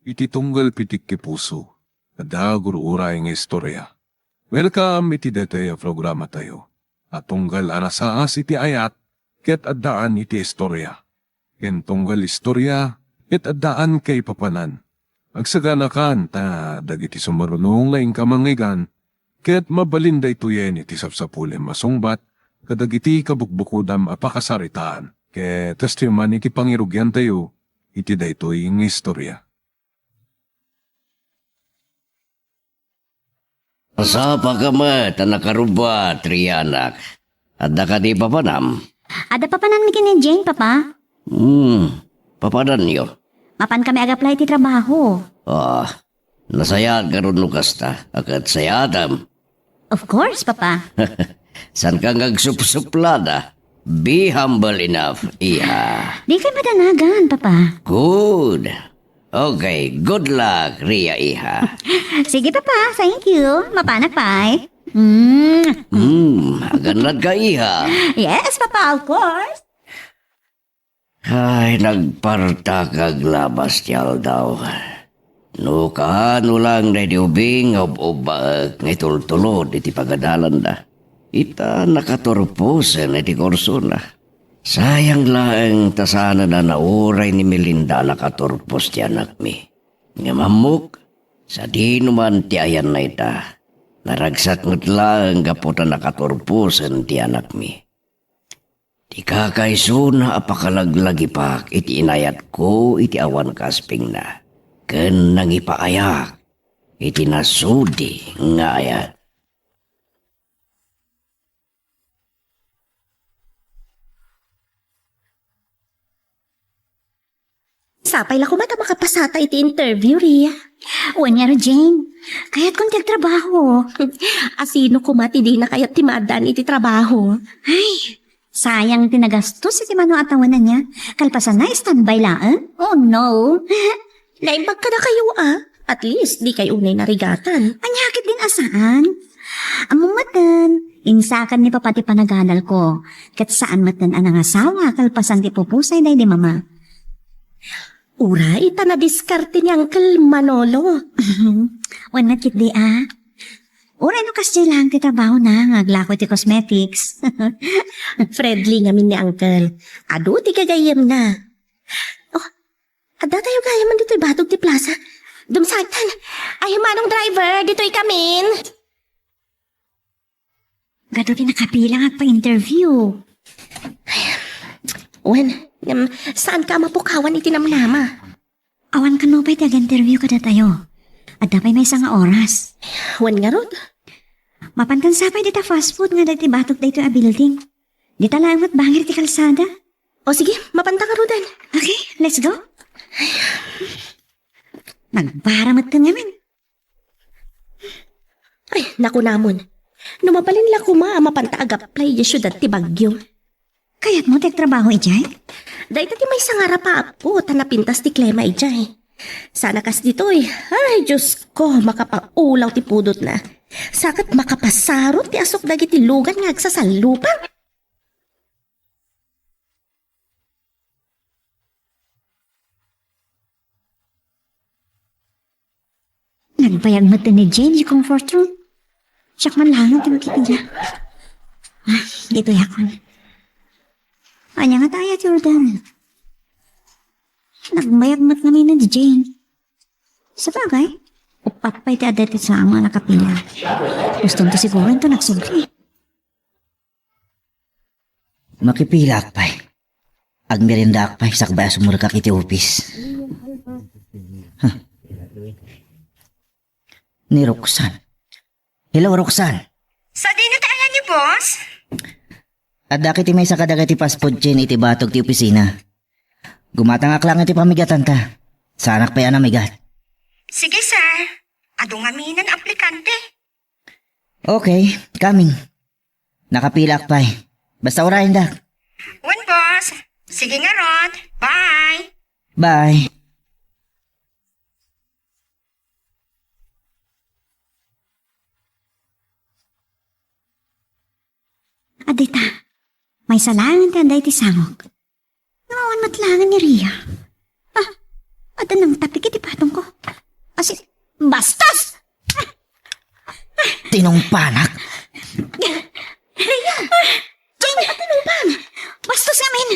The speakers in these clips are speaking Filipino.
iti tunggal pitik ki puso, kada gururay ng istorya. Welcome iti detay programa tayo. At tunggal anasaas iti ayat, ket addaan iti istorya. Ken tunggal istorya, ket addaan kay papanan. Agsaganakan ta dagiti sumarunong laing kamangigan, ket mabalinda ituyen iti sapsapulem masungbat, kadagiti kabukbukudam apakasaritaan. Ket testimonyo iti pangirugyan tayo, iti daytoy ng istorya. Pasapa ka ma, tanakaruba, trianak. Adda ka di papanam? Ada papanan mi kini Jane, papa. Papanan niyo. Mapan kamiag-apply ti trabaho. Nasayad ka ron lukasta. Akat sayadam. Of course, papa. San ka ngagsup-suplada? Be humble enough, iha. Di kay madanagan, papa. Good. Okay, good luck, Ria iha. Sige, papa. Thank you. Mapanak pa. Ganad ka iha. Yes, papa, of course. Ay, nagparta kag labas tiyal daw. No kaano lang na diubing ob-obag ng tultulod iti pagadalan da. Ita nakaturpusan iti kurso na. Sayang lang tasana na nauray ni Melinda nakaturpos ti anak mi. Nga mamuk, sa di naman ti ayan na ita. Naragsak ngut lang kaputa nakaturpusan ti anak mi. Di kakaiso na apakalaglagi pak iti inayat ko iti awan kasping na. Ken nangipaayak iti nasudi nga ayat. Sapay la ko mata makapasata iti interview, Ria. Wanyar, Jane. Kaya't kung trabaho. Asino ko mati di na kayat timadan iti trabaho. Ay, sayang tinagastos iti mano atawanan niya. Kalpasan na standby laan. Oh, no. Naimbag ka na kayo At least di kayo unay narigatan. Anyakit din asaan? Among matan, insakan ni papati panaganal ko. Kat saan matan anang asawa, kalpasan ti pupusay na di mama. Ura, ita na diskarte ni Uncle Manolo. Wan nakit di Ura no kasi lang ti trabaho na, ngaglako ti cosmetics. Friendly ngamin ni Uncle. Ado, ti kagayam na. Oh, ada tayo gayaman dito'y batog ti plaza. Dumsatan. Ay, manong driver, dito'y kamin. Gado pinakapilang at pa-interview. Wen, saan ka mapukawan iti namnama? Awan ka no ba'y tag-interview ka tayo. At dapay may isang oras. Wen nga rod. Mapankan sapay dita fast food nga dati batok dito a building. Dita lang at bangir ti kalsada. O sige, mapanta ka rodan. Okay, let's go. Nagbaramat ka ngamin. Ay, naku namon. Numabalin la kuma mapanta agap-play yung syudad ti Bagyo. Kaya't mo trabaho ijay? Dahil ti may sangara pa po, tanapintas ti Klema ijay. Sana kas dito'y, ay Diyos ko, makapaulaw ti pudot na. Sakat makapasarot ti asok dagiti lugan nga agsasalupang. Nagbayag mo ni Jane yung comfort room. Siyak man lang ang tinagkipin niya. Dito yakon. Anya nga tayo, Jordan. Nagbayag mo't namin ni Jane. Sa bagay, upat pa iti adet sa mga nakapila. Gustong to siguro ito nagsugri. Makipilak pa'y. Agmerindak pa'y sakbaya sumurkak iti upis. Ni Roxanne. Hello, Roxanne. Sa di na taalan niyo, boss? At dakit may sa kadagati passport chain iti batog ti opisina. Gumatangak lang iti pamigatan ta. Sa anak pa yan amigat. Sige, sir. Adong aminan aplikante. Okay, coming. Nakapilak pa'y. Basta orahin dak. One, boss. Sige nga, Rod. Bye. Bye. Adita, may salangan ti anday ti sangok. Nawawan matlangan ni Ria. Ada nang tapik iti patong ko. Tinungpanak? Bastos ngamin!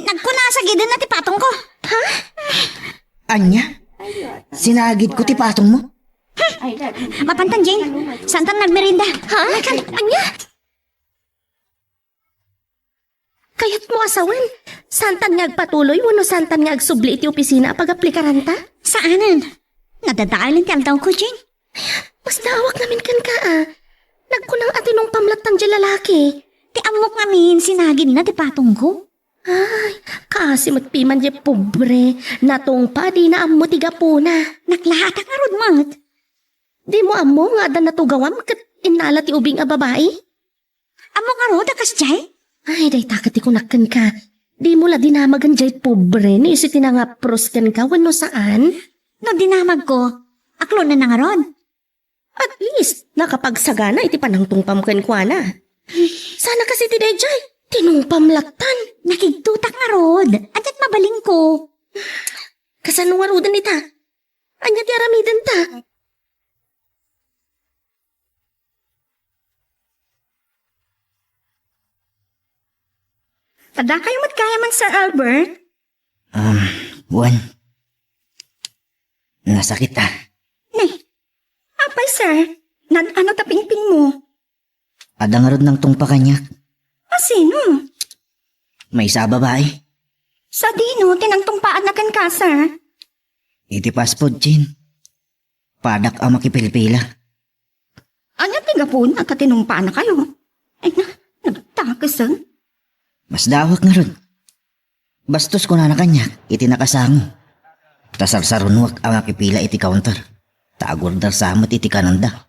Nagkuna sa gidan na ti patong ko. Anya? Sinagid ko ti patong mo? Mapantan, Jane. Santan nagmerinda. Ha? Anya? Kayat mo asawan. Santan nga agpatuloy, wano santan nga agsubli iti opisina pag-aplikaran ta? Saanan? Nadadaalin ti aldaw ko, Jane. Mas naawak namin kan ka Nagkunang atinong pamlatang di lalaki. Ti amok ngamin, sinagid na ti patong ko. Ay, kasi magpiman di pobre. Natong pa di na amo tiga po na. Naklahat ang arod, mat. Di mo amo nga da natugawam kat inala ti ubing a babae? Amok arod, akas jay? Ay, day takat ti kunakan ka. Di mo la dinamagan jay pobre ni isi tinangapros kan ka wano saan? No dinamag ko, aklo na nangarod. At least, nakapagsagana iti panangtungpam ken kwa na. Sana kasi ti Dejay, tinungpamlatan. Nakigtutak nga rod, at mabaling ko. Kasano nga rodan ita? Anya ti aramidan ta? Tada kayo kaya man, Sir Albert? Buwan. Nasakit Apay, sir. Ano tapingping mo? Adangarod ng tungpa kanyak. Sino? May isa babae. Sa dino, tinangtungpaan na kan ka, sir. Iti paspod, Chin. Padak ang makipilpila. Anya tiga po na katinungpaan na kayo. Ay na, nagtakasan. Mas dawak nga ron. Bastos ko na kanyak, iti nakasango. Tasarsarunuak ang makipila iti counter. Tagor dar samot iti kananda.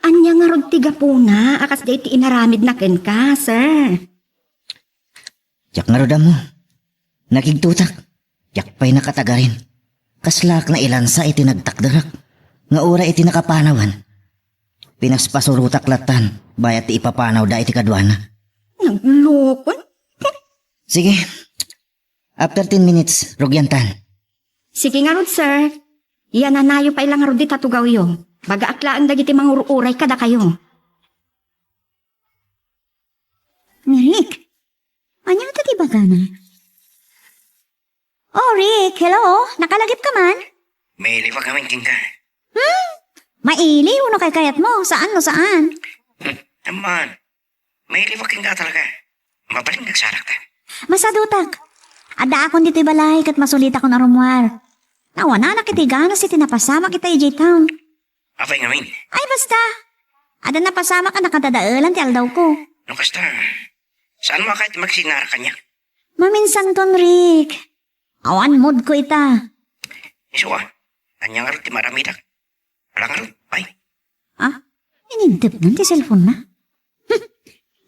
Anya nga rod tiga po na, akas da iti inaramid na ken ka, sir. Yak nga roda mo. Nakigtutak. Yak pa'y nakatagarin. Kaslak na ilansa iti nagtakdarak. Nga ura iti nakapanawan. Pinaspasurutak latan, bayat ti ipapanaw da iti kadwana. Naglokon? Sige. After 10 minutes, rugyantan. Sige nga rod, sir. Iyan na nayo pa ilang rod di tatugaw yo. Baga aklaan dagiti mangururay kada kayo. Rick, anya ka ti baga na? Oh, Rick, hello? Nakalagip ka man? May liwag kaming tingka. Maili, uno kay kayat mo. Saan no saan? Naman, may liwag ka talaga. Mabaling nagsarak ta. Masadutak. Ada akong dito'y balay kat masulit ako na rumwar. Nawana na kitigana si tinapasama kita i J-Town. Apay ngamin, Ay basta. Ada napasama ka nakadadaalan ti aldaw ko. no kasta, saan mo kahit magsinara kanya? Maminsan ton, Rick. Awan mood ko ita. Isuwa, kanya nga rin ti maramidak. Wala nga rin, bye. Ah, inindip nun ti cellphone na.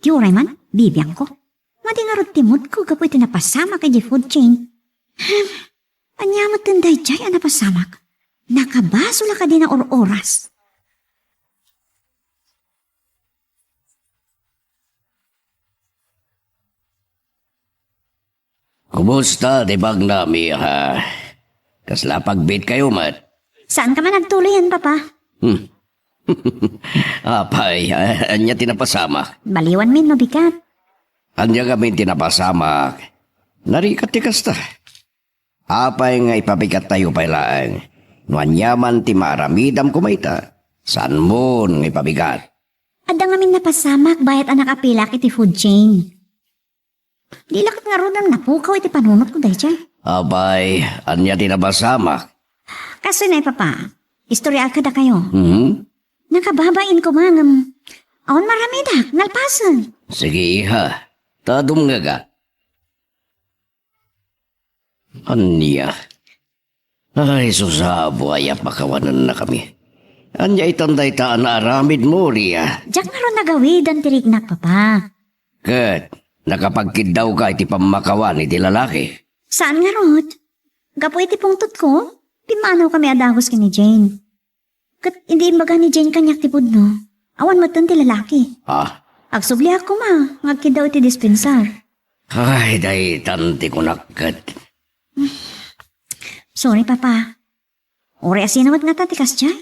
Di uray man, bibiyang ko. Madi nga rin timod ko kapoy tinapasama kay di food chain. Anyamat tinday jay ang napasamak. Nakabaso la ka din na oras. Kumusta, di bang nami, ha? Kasla pagbit kayo, mat. Saan ka man nagtuloyan, papa? Apay, anya tinapasama. Baliwan min no bigat. Anya kami tinapasama. Narikat ti kasta. Apay nga ipabigat tayo pailaan. No anyaman ti maaramidam kumaita. San mo nang ipabigat? Ada nga min napasamak bayat anak apilak iti food chain. Di lakot nga ron ang napukaw iti panunot ko dahi dyan. Apay, anya tinapasama. Kaso na papa, istorya ka da kayo. Nakababain ko mangam. Awan marami da, nalpasan. Sige, iha. Tadum nga ka. Anya. Ay, susabo ayap makawanan na kami. Anya itanday taan na aramid mo, Ria. Diyak nga ron nagawid ang tirignak, papa. Kat, nakapagkidaw ka iti pamakawan iti lalaki. Saan nga rod? Gapo iti pungtot ko, pimanaw kami adagos kini Jane. Kat hindi imbaga ni Jane kanyak tipod no. Awan mo ti lalaki. Ha? Agsubli ako ma, ngagkidaw iti dispensar. Ay, dahi tanti ko nakat. Sorry, papa. Ore asinawat nga tatikas dyan.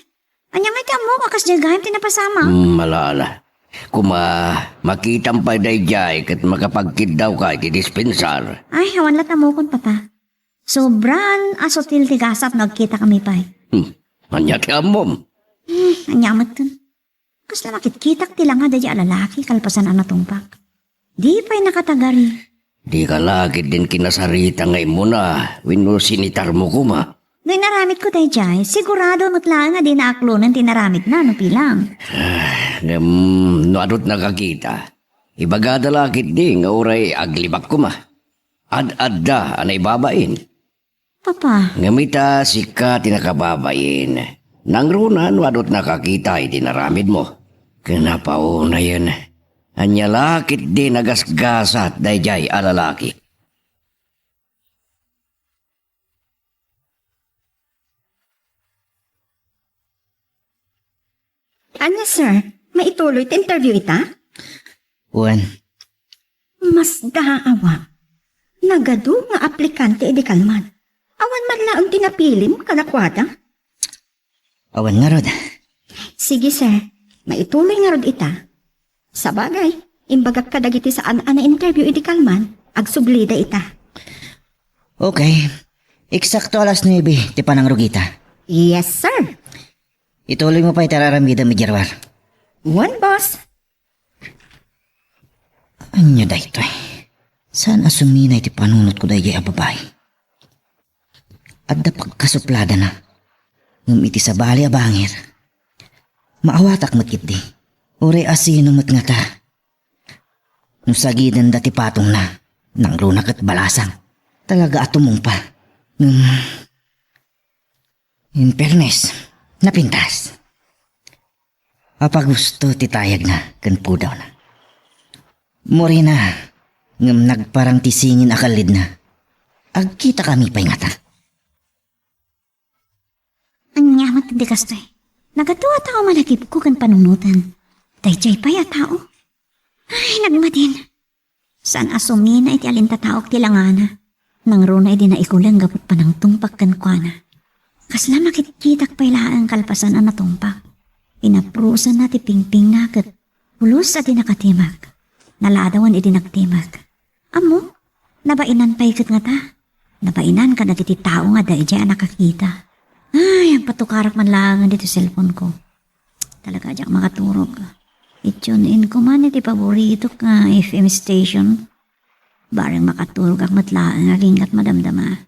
Anya nga ti amo kakas jagayam tinapasama. Malala. Kung makitang pa dayjay kat makapagkid daw ka iti dispensar. Ay, hawan lat amo kon papa. Sobran asotil ti gasap nagkita kami pa. Anya ti amom. Anyamat dun. Kas na makitkitak ti lang nga dadya lalaki kalpasan ang natumpak. Di pa'y nakatagari. Di ka lagi din kinasarita ngay mo na. Wino sinitar mo kuma. Ngay naramit ko tayo jay, sigurado matlaan nga di naaklunan tinaramit na no pilang. No adot nakakita. Ibagada lakit di nga uray aglibak kuma. Ad-adda anay babain. Papa, Ngamita sika tinakababain. Nang runan wadot nakakita iti naramid mo. Kenapa na yan? Anya lakit di nagasgasat dayjay alalaki. anya sir, maituloy ti interview ita? Uwan, Mas daawa. Nagadu nga aplikante edi kalman. Awan man laang tinapilim kanakwada. awan nga rod. Sige sir, maituloy nga rod ita. Sa bagay, imbagak kadagiti saan ana interview edi kalman, agsublida ita. Okay. Eksakto alas 9, ti panang rugita. Yes sir. Ituloy mo pa itararamida mi Gerwar. One boss. Anya da ito eh. Saan asumina iti panunot ko dahi a babae? At da pagkasuplada na. Ngam iti sa bali a bangir. Maawatak matkit di. Uri asino mat nga ta. Nusagidan dati patong na. Nang runak at balasang. Talaga atumong pa. In fairness, napintas. Apa gusto titayag na kan pudaw na. Mori na, ngam nagparang tisingin akalid na. Agkita kami pa ingata. Ang nyamat hindi kastoy. Nagatuwa tao malagip ko kan panunutan. Dayjay pa ya tao. Ay, nagmatin. Saan asumi na iti alinta taok tilangana. Nang runa iti na ikulang gapot pa ng tumpak kan kwa na. Kasla makitkitak pa ilaan kalpasan ang natumpak. Inaprusan na ti pingping nakat. Pulos at tinakatimag. Naladawan iti nagtimag. Amo, nabainan pa ikat nga ta. Nabainan ka dagiti tao nga dayjay ang nakakita. Ay, ang patukarak man lang dito cellphone ko. Talaga dyak makaturog. I-tune in ko man iti paborito nga FM station. Barang makaturog ak matlaan nga ringat madamdama.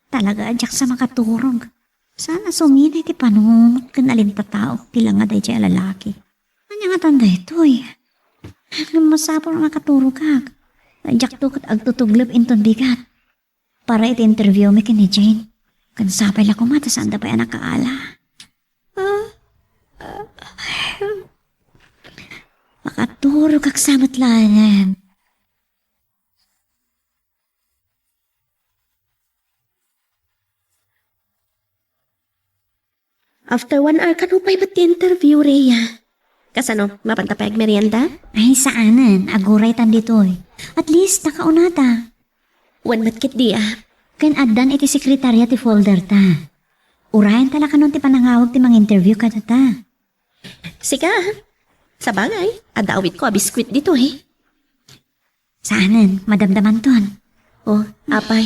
Talaga dyak sa makaturog. Sana sumina iti panunot kan alintatao tila nga dayjay lalaki. Anya nga tanda ito eh. Masapor makaturog ak. Dyak to kat agtutuglop inton bigat. Para iti interview mi kini Jane. Kan sapay la kumata saan da pa yan nakaala. Makaturog kag samat langan. After 1 hour ka pa'y ba't interview, Rhea? Kasano, mapantapayag merienda? Ay, saanan. Aguray tan dito eh. At least, nakaunata. Wan matkit di ah. Kan addan iti sekretarya ti folder ta. Urayan talaga nun ti panangawag ti mga interview ka ta. Sika, sa bagay, adawit ko a biskwit dito eh. Saanan, madamdaman ton. Oh, apay.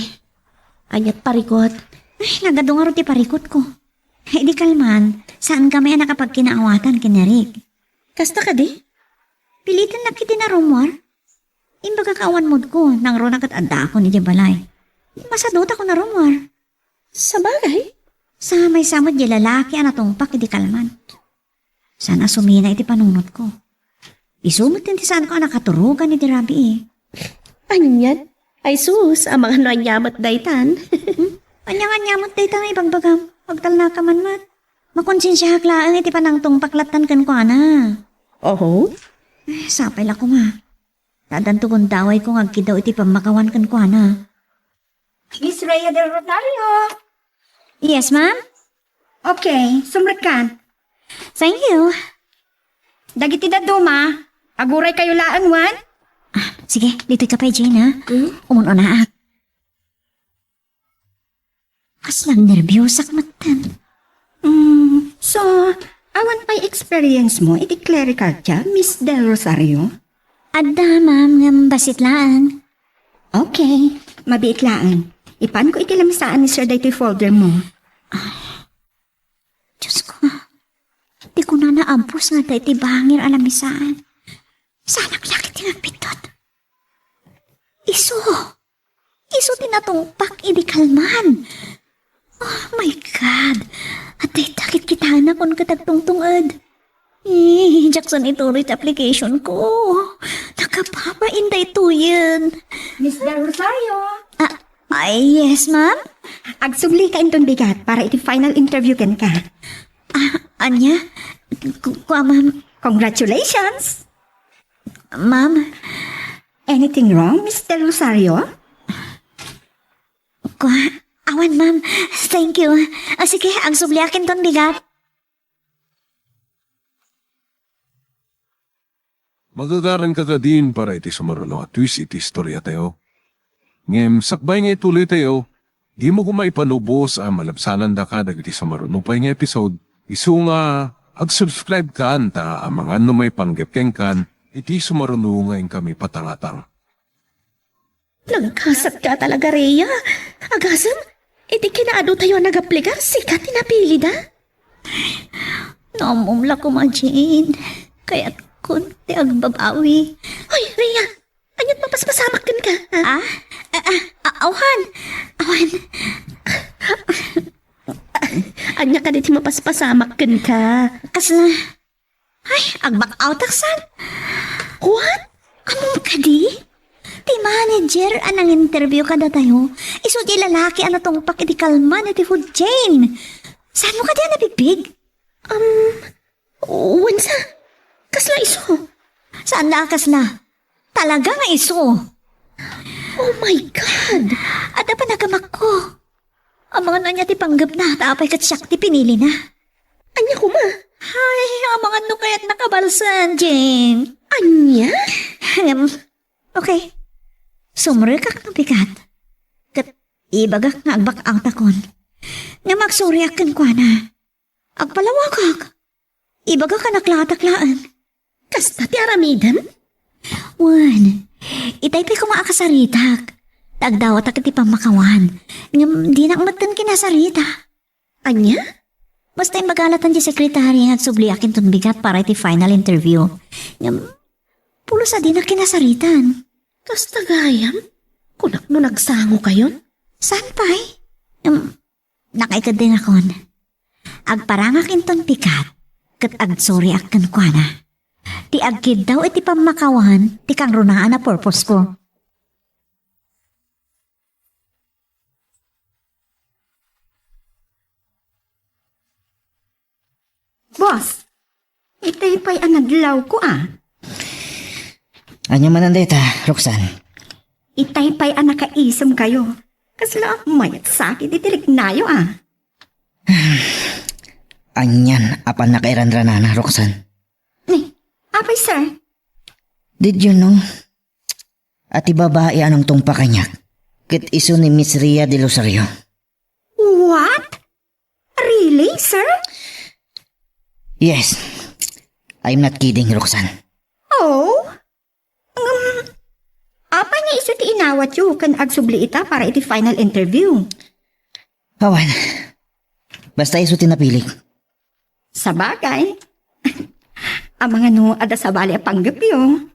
Anyat parikot. Ay, nagadungaro ti parikot ko. Ay, di kalman, saan kami nakapag kinaawatan kinarik? Kasta ka di? Pilitan na kiti na rumor. Imbaga kaawan mod ko, nang ronak at adda ako ni Jabalay. Masadot ako na rumor. Sa bagay? Sa may samad di lalaki anatungpak iti kalman. Sana sumina iti panunot ko. Isumot din ti saan ko nakaturugan ni Rabi eh. Anyan? Ay sus, ang mga nanyamat daytan. Anyang-anyamot day tang ibang bagam. Pagtal na ka man mat. Makonsensya haklaan iti panang paklatan kan ko ana. Oho? Sapay la ko ma. Tadanto kong daway ko ngagkidaw iti pamakawan kan ko ana. Miss Rhea del Rosario. Yes, ma'am? Okay, sumrat ka. Thank you. Dagiti daduma. Aguray kayo laang wan. Sige, dito ka pa, Jane, ha? Umuno na ak. Kaslang nervyosak matan. experience mo, iti clerical ka, Miss Del Rosario? Adda, ma'am, ngam basit lang. Okay, mabiit laan. Ipan ko iti lamisaan ni Sir daytoy folder mo. Diyos ko, di ko na naampos nga tayo ti bangir alamisaan. Sana klakit tinagpitot. Iso tinatungpak idi kalman. Oh my God. At ay takit kita na kung katagtungtungad. Jackson ituloy application ko. Nakapapainday to yun. Miss Del Rosario! Ay, yes, ma'am? Agsubli ka intong bigat para iti final interview ken ka. Anya? Kuha, ma'am. Congratulations! Ma'am? Anything wrong, Miss Del Rosario? Kuha. Awan, ma'am. Thank you. Sige, ang subliakin ton bigat. Magagaran ka din para iti sumaralo at twist iti istorya tayo. Ngem, sakbay nga ituloy tayo, di mo kumaipanubos ang malabsanan da ka dagiti sumarunupay nga episode. Isu nga, ag-subscribe ka anta ang mga may panggepkeng kan, iti sumarunungayin kami patangatang. Nagkasat ka talaga, Rhea. Agasam, iti kinaado tayo nag-aplika, sikat tinapili da. Namumla ko, ma Jane. Kaya kunti agbabawi. Hoy, Rhea, anyat mapaspasamak din ka. Ha? Awan. Anya ka diti mapaspasamak din ka. Kasla. Ay, agbak out aksan. What? Among kadi? Ti manager anang interview kada tayo. Iso di lalaki ano tong iti kalman iti food chain. Saan mo ka di nabibig? Wansa? Kasla iso? Saan na kasla? Talaga nga iso. Oh my God! At apa nagamak ko? Ang mga nanya ti panggap na, tapay kat siyak ti pinili na. Anya ko ma? Ay, ang mga no kaya't nakabalsan, Jane. Anya? Okay. Sumre ka ng bigat. Kat ibagak nga agbak ang takon. Nga magsuryak kan kwa na. Agpalawakak. Ibagak ka naklataklaan. Kasta ti aramidan? Wan, itaypay ko maakasaritak. Tagdawat ak iti pamakawan. Ngam di nakmatan kinasarita. Anya? Basta yung bagalatan di sekretary at subliakin ton bigat para iti final interview. Ngam, pulos din na kinasaritan. Kasta gayam? Kunak no nagsango kayon? Saan pa'y? Nakaikad din akon. Agparangakin ton bigat. Kat agsori akan kwa na. Ti agkid daw iti pamakawan, ti kang runaan na purpose ko. Boss, itay pa'y anadlaw ko Anya man ta, Roxanne. Itay pa'y anakaisom kayo. Kasla mayat sakit itirik nayo Anyan, apan nakairanra na, Roxanne. Apay sir, Did you know? Ati babae anong tungpa kanyak. Kit iso ni Miss Rhea de Rosario. what? Really sir? Yes. I'm not kidding, Roxanne. Oh? Apa nga iso ti inawat yu kan agsubli ita para iti final interview? Awan. Basta iso tinapilik. Sa bagay. Ang mga no ada sa bali a panggap yu.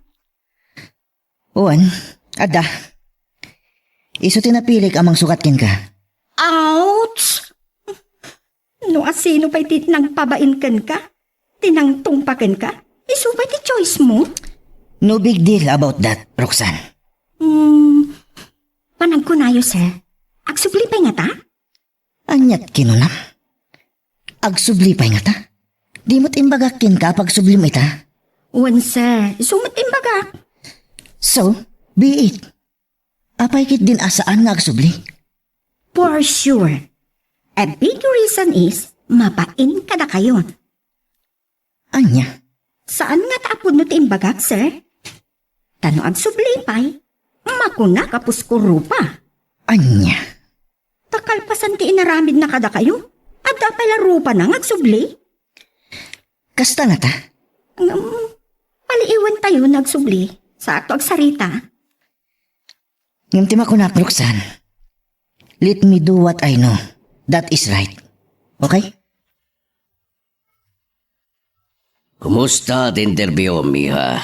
Uwan, ada. Iso tinapilik amang sukatkin ka. Ouch! No asino pa'y tinang pabainkan ka? Tinang tungpakan ka? Iso pa'y ti choice mo? No big deal about that, Roxanne. Panag ko na yu, sir. Agsubli pa'y nga ta? Anyat kinunam. Agsublipay nga ta. Di mo't imbagakin ka pag sublim ita. Wan, sir. Sumot imbagak. So, be it. Apay kit din asaan nga agsubli. For sure. A big reason is, mapain ka na kayo. Anya, Saan nga taapod no ti imbagak, sir? Tano agsubli pa'y, makuna kapuskuro pa. anya. Takalpasan ti inaramid na kada kayo. At dapay laro pa nang agsubli. Kasta na ta? Paliiwan tayo nagsubli sa ato ag sarita. Ngam tima ko na, Roxanne. Let me do what I know. That is right. Okay? Kumusta at interview, Miha?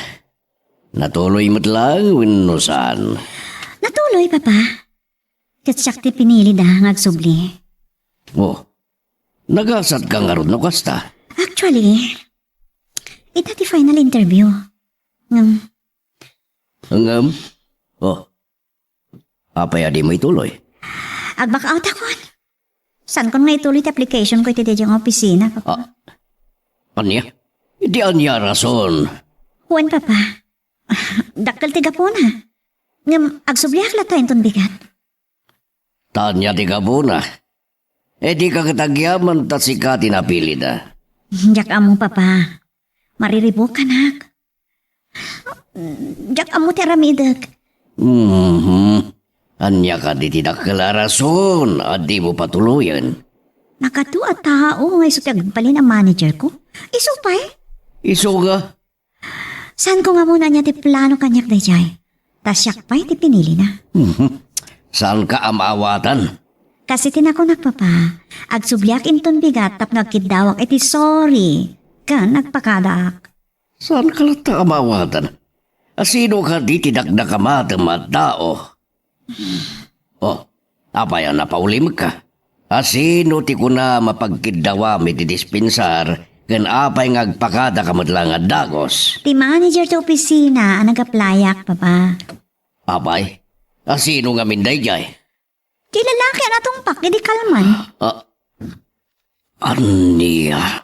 Natuloy mo't lang, wino saan? Natuloy, Papa. Katsyak ti pinili da ngagsubli. Oh, nagasat ka nga ron, no, kasta? Actually, ita ti final interview. Hanggang? Oh, apay adi mo ituloy? Ag-back out ako. Saan ko nga ituloy ti application ko iti yung opisina, Papa? Anya? Hindi anya rason. Huwan, Papa. Dakal tiga po na. Ngam, agsubliak la tayo itong bigat. Tanya di ka po na. Di ka katagyaman ta si ka tinapili na. Jak amo, Papa. Mariribo ka, nak. Jak amo ti aramidag. Anya ka di tinakala rason at di mo patuluyan. Nakatu at tao ngay so tiagbalin ang manager ko. Isupay. Iso ka? Saan ko nga muna niya ti plano kanyak dayjay? Tas siyak pa'y ti pinili na. Saan ka amawatan? Kasi tinakunak, Papa. Agsubliak inton bigat tap nagkidawak iti sorry. Ka nagpakadak. Saan ka lata amawatan? Asino ka di tinakda ka matamat tao? Oh, apaya napaulim ka. Asino ti ko na mapagkidawam iti dispensar kan apay ngagpakada ka madlang nga dagos. Ti manager ti opisina ang nagaplayak, Papa. Apay, asino nga minday jay? Ti lalaki na tumpak, di kalman. Aniya?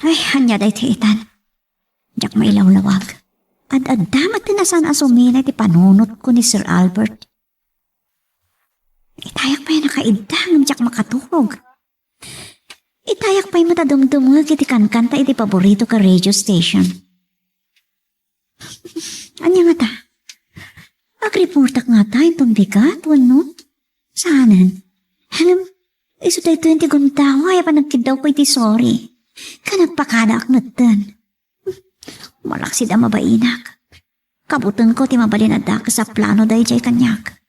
Ay, hanya day ti itan. Diyak mailawlawag. At damat na sana asumina ti panunot ko ni Sir Albert. Itayak pa yung nakaidang diyak makatulog. Itayak pa yung matadumdumag iti kankanta iti paborito ka radio station. Anya nga ta? Agreportak nga ta itong bigat, wano? Saanan? Hanam, iso tayo 20 guntawa ay pa nagkidaw ko iti sorry. Kanagpakadak na tan. Malaksid ang mabainak. Kabutan ko ti mabalinadak sa plano dahi jay kanyak.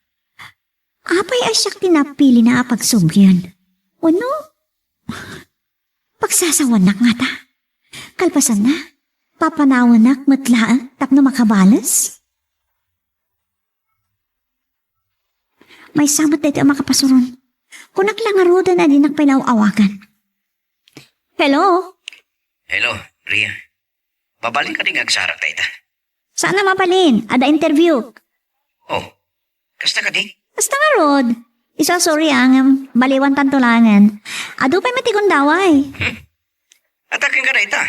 Apay asyak tinapili na apagsubyan. Ano? Pagsasawanak nga ta. Kalpasan na. Papanawanak matlaan tap na makabalas. May samot dito ang makapasuron. Kunak lang aruda na din nagpinawawagan. Hello? Hello, Ria. Babalik ka din agsarak tayo ta. Saan na mabalin? Ada interview. Oh, kasta ka di? Basta nga, Rod. Isa sorry ang baliwan tantulangan. Ado pa'y matigon daway. Atakin ka na ita.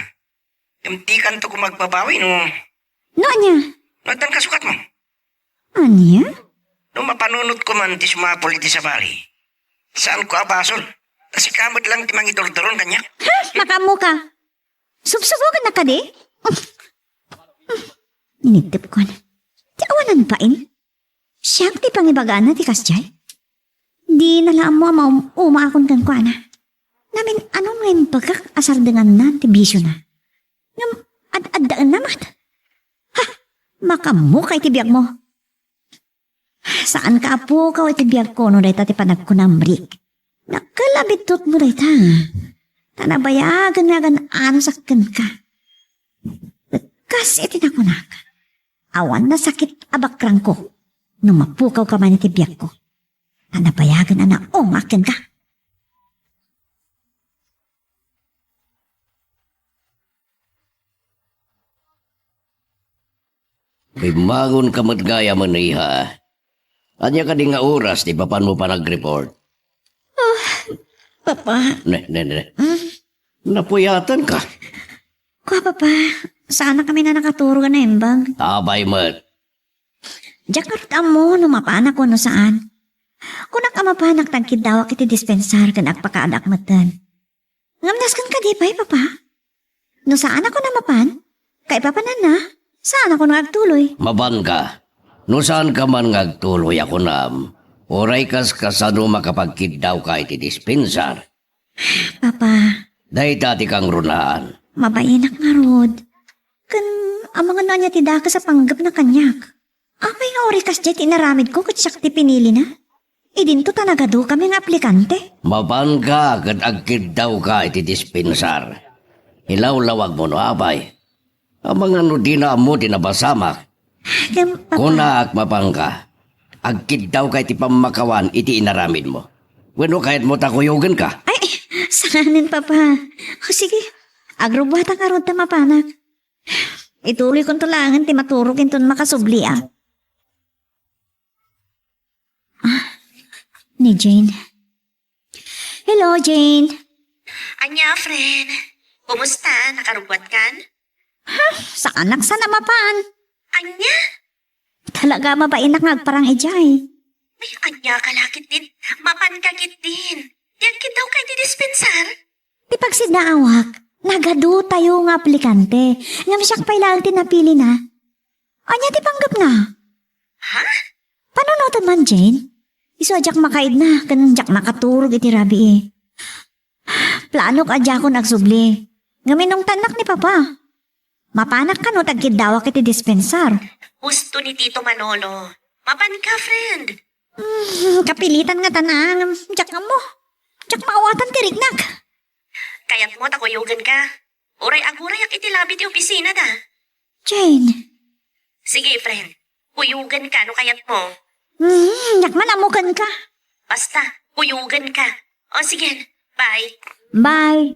Yung tikan to kung magbabawi no. No, anya? Nagtan ka sukat mo. Anya? No mapanunot ko man ti sumapol iti sa bali. Saan ko abasol? Kasi kamot lang ti mangidordoron kanya. Ha? Makamu ka. Subsubugan na ka di? Inigtip ko na. Di awanan pa in? Siyang ti pangibagaan na ti kasjay? Di nalaan mo umaakon kan ko na. Namin anong ngayon pagkak asar dengan na ti bisyo na. Ngam ad-addaan naman. Ha? Makamu kay ti biyag mo. Saan ka apo ka iti biyag ko no dahita ti panagkunamrik? Nakalabitot mo dahita. Tanabayagan nga gan ano sakkan ka. Kasi itinakunak. Awan na sakit abakrang ko. Nung mapukaw ka man iti biyag ko. Tanabayagan na umakin ka. Bimangon ka matgaya man iha. Anya ka di nga oras, di papan mo pa nag-report? Papa. Ne. Napuyatan ka. Kwa, Papa. Sana kami na nakaturo ka na embag. Abay mat. Diyak karta mo, numapanak ko no saan. Kunak amapanak tagkid daw iti dispensar kan agpakaadak matan. Ngamdas kan ka di pa'y, Papa? No saan ako namapan? Kay papanan na. Saan ako nagtuloy? Maban ka. No saan ka man ngagtuloy ako nam. Oray kas kasano makapagkiddaw ka iti dispensar. Papa, Day dati kang runaan. mabainak nga rod. Kan, ang mga nanya ti daka sa panggap na kanyak. Amay nga orikas dyan tinaramid ko kat siyak ti pinili na. Idinto tanagado kami nga aplikante. Mapan ka kat agkiddaw ka iti dispensar. Ilaw-lawag mo no abay. Ang mga nudina mo tinabasamak. Kaya, Papa, Kunak mapang ka. Agkiddaw ka iti pamakawan iti inaramid mo. Bueno kahit mo takuyugan ka. ay, sananin Papa. O sige, agrobata ka rod ta mapanak. Ituloy kong tulangan ti maturog inton makasubli ni Jane. Hello, Jane. Anya, friend. Kumusta? Nakarugwat kan? Sa anak sana mapan. Anya? Talaga mabainak nga agparang ejay. May anya kalakit din. Mapankagit din. Yang daw kay di dispensar. Di pagsidnaawak, nagado tayo nga aplikante. Ngam siyak pa ilang tinapili na. Anya ti panggap na. Ha? Panunutan man, Jane? Iso ajak makaid na, kanang jak makaturog iti rabi eh. Plano ka adya ko nagsubli. Ngaminong tanak ni Papa. Mapanak ka no, tagkidawak iti dispensar. Gusto ni Tito Manolo. Mapan ka, friend. Kapilitan nga tanang, jak nga mo. Jak maawatan ti rignak. Kayat mo takuyugan ka. Uray-aguray ak itilabi ti opisina da. Jane, Sige, friend. Kuyugan ka no kayat mo. jak manamukan ka. Basta, kuyugan ka. O sige, bye. Bye.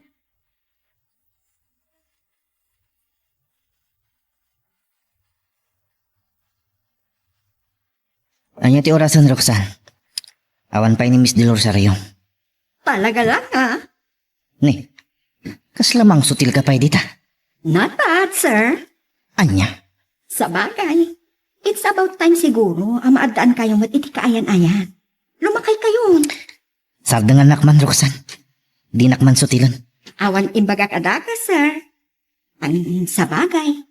Anya ti orasan, Roxanne. Awan pa ni Miss Del Rosario. Talaga lang Ni, kas lamang sutil ka pa dita. Not bad, sir. Anya, Sa bagay. It's about time siguro ang maadaan kayo mat iti kaayan-ayan. Lumakay kayo. sardangan nakman, Roxanne. Di nakman sutilan. Awan imbaga kadaka, sir. Ang sa bagay.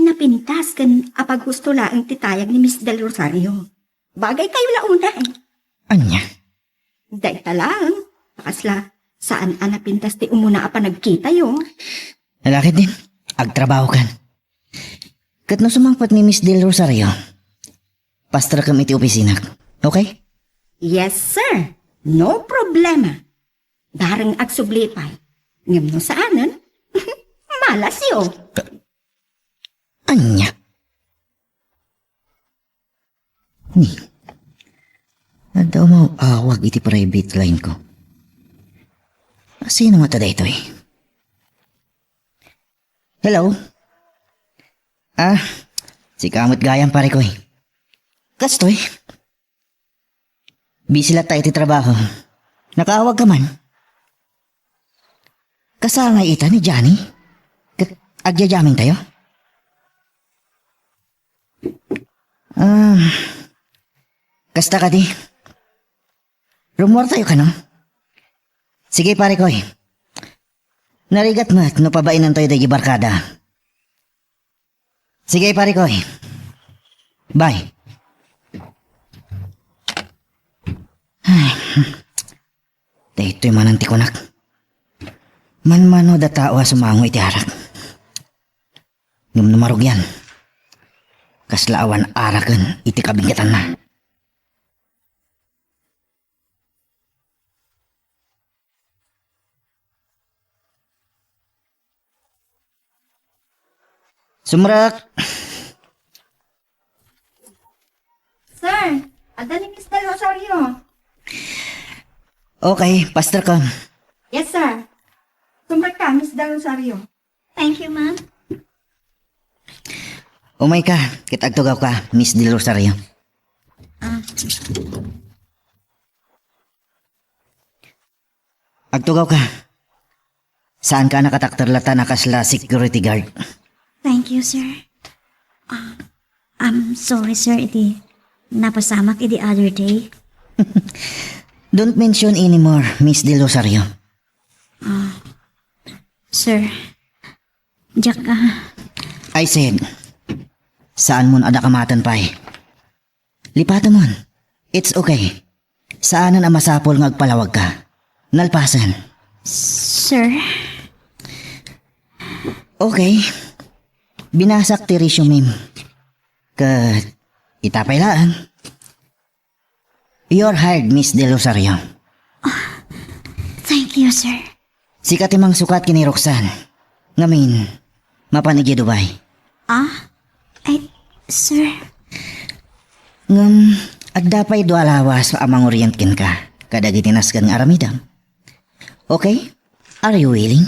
Napintas kan apag gusto laang titayag ni Miss Del Rosario. Bagay kayo launa Anya, Dahil talang. Pakasla, saan ang napintas ti umuna apa nagkita yo? lalaki din. Agtrabaho kan. Kat no sumangpat ni Miss Del Rosario. Pastra kam iti opisina. Okay? Yes, sir. No problema. Darang agsublipay. Ngam no saanan? Malas yo. Anya. Ni. Adaw mo awag iti private line ko. Sino nga tada ito eh? Hello? Si Kamot Gayang pare ko eh. Kastoy. Busy lang tayo iti trabaho. Nakaawag ka man. Kasangay ita ni Johnny. Agyajaming tayo? Kasta ka di. Rumor tayo ka no? Sige pare ko eh. Narigat mat no pabainan tayo dahi barkada. Sige pare ko eh. Bye. Ay. Dahito'y mananti ko nak. Manmano da tao sumango iti harak. Ngam namarog yan. Kaslaawan arakan iti kabingkatan na. Sumrak! Sir, ada ni Miss Del Rosario. Okay, pastor ka. Yes, sir. Sumrak ka, Miss Del Rosario. Thank you, ma'am. Umay ka, kitagtugaw ka, Miss Del Rosario. Agtugaw ka. Saan ka nakataktarlata na kasla security guard? Thank you, sir. I'm sorry, sir. Iti napasamak iti other day. Don't mention anymore, Miss Del Rosario. Sir, Jack, I said, saan mo adakamatan pa eh? Lipatan mo. It's okay. Saanan ang masapol nga agpalawag ka? Nalpasan. Sir, Okay. Binasak ti resume. Kat itapay laan. You're hired, Miss Del Rosario. thank you, sir. Sikat imang sukat kini Roxanne. Ngamin, mapanigi Dubai. Ay, sir. Ngam, agdapay do alawas amang orientkin ka. Kadagitinas kan nga aramidam. Okay? Are you willing?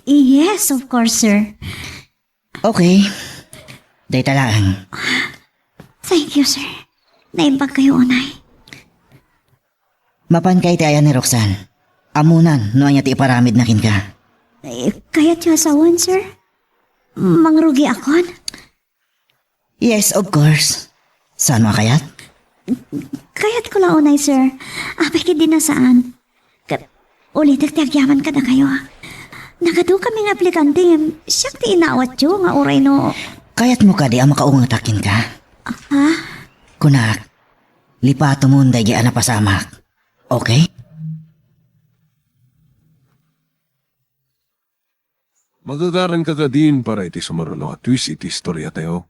Yes, of course, sir. Okay. Day talaan. Thank you, sir. Naimbag kayo, unay. Mapan kay ti ayan ni Roxanne. Amunan, no anya ti iparamid na kin ka. Kaya tiyo asawan, sir? Mangrugi akon? Yes, of course. Saan mo kayat? Kayat ko lang, unay, sir. Apay ka din na saan. Ulit agtagyaman ka na kayo. Nagado kaming aplikante. Siyak ti inawat yo nga uray no. Kayat mo ka di ang makaungatakin ka? Ha? Kunak, lipato mo nday gi anapasamak. Okay? Magagaran ka din para iti sumarulo at twist iti istorya tayo.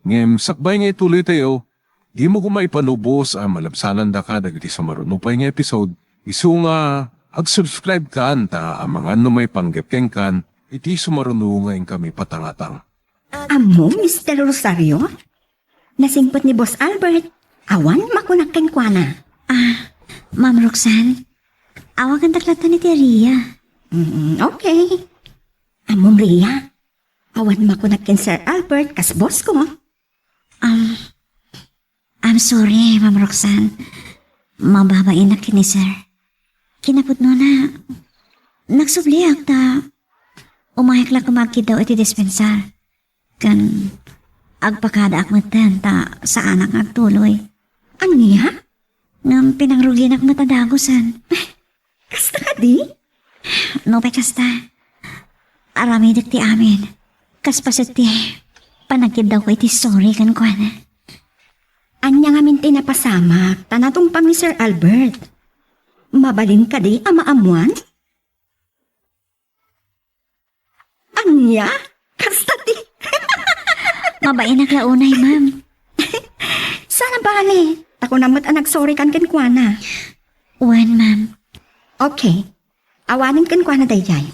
Ngem, sakbay nga ituloy tayo, di mo kumaipanubos ang malabsanan da ka dagiti sumarunupay nga episode, isu nga ag-subscribe ka anta ang mga ano may panggepkeng kan, iti sumaruno ngayon kami patangatang. Amo, Mr. Rosario? Nasingpot ni Boss Albert. Awan makunakin kwa na. Ma'am Roxanne, awagan taklatan ni Ria. Okay. Amo, Ria. Awan makunakin Sir Albert kas boss ko. I'm sorry, Ma'am Roxanne. Mababain na kini, sir. Kinapot no na, nagsubliak ta, umayak lang kumagkid daw iti dispensar. Kan, agpakada akmatan ta sa anak agtuloy. Ano niya? Ngam pinangrugi na matadagosan. Kasta ka di? No pa kasta. Aramidak ti amin. Kaspasit ti, panagkid daw ko iti sorry kan kuana. Anya nga minti na pasamak, tanatong pang ni Sir Albert. Mabalin ka di, ama-amuan? Anya? Kasta di? Mabain naglaunay, ma'am. Sana bali. Tako namot ang nagsorry kan kenkwana. One, ma'am. Okay. Awanin kenkwana dayjay.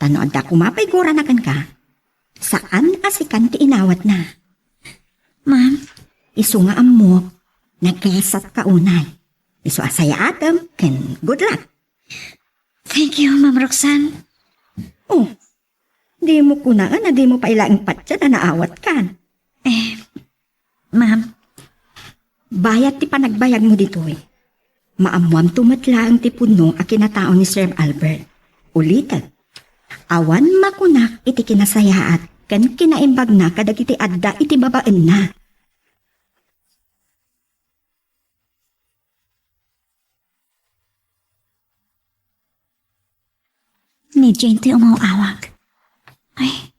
Tanood da kumapay gura na kan ka. Saan asikan ti inawat na? Ma'am, Isu nga amok, nagkasat ka unay. Isu asaya atam, ken good luck. thank you, Ma'am Roxanne. Oh, di mo kunaan na di mo pa ilaing patya na naawat kan. Ma'am, Bayat ti panagbayag mo dito eh. Maamuam tumatla ang ti puno a kinatao ni Sir Albert. Ulitan. Awan makunak iti kinasayaat ken kinaimbag na kadag iti adda iti babaen na. ni Jane ti umawawag. Ay,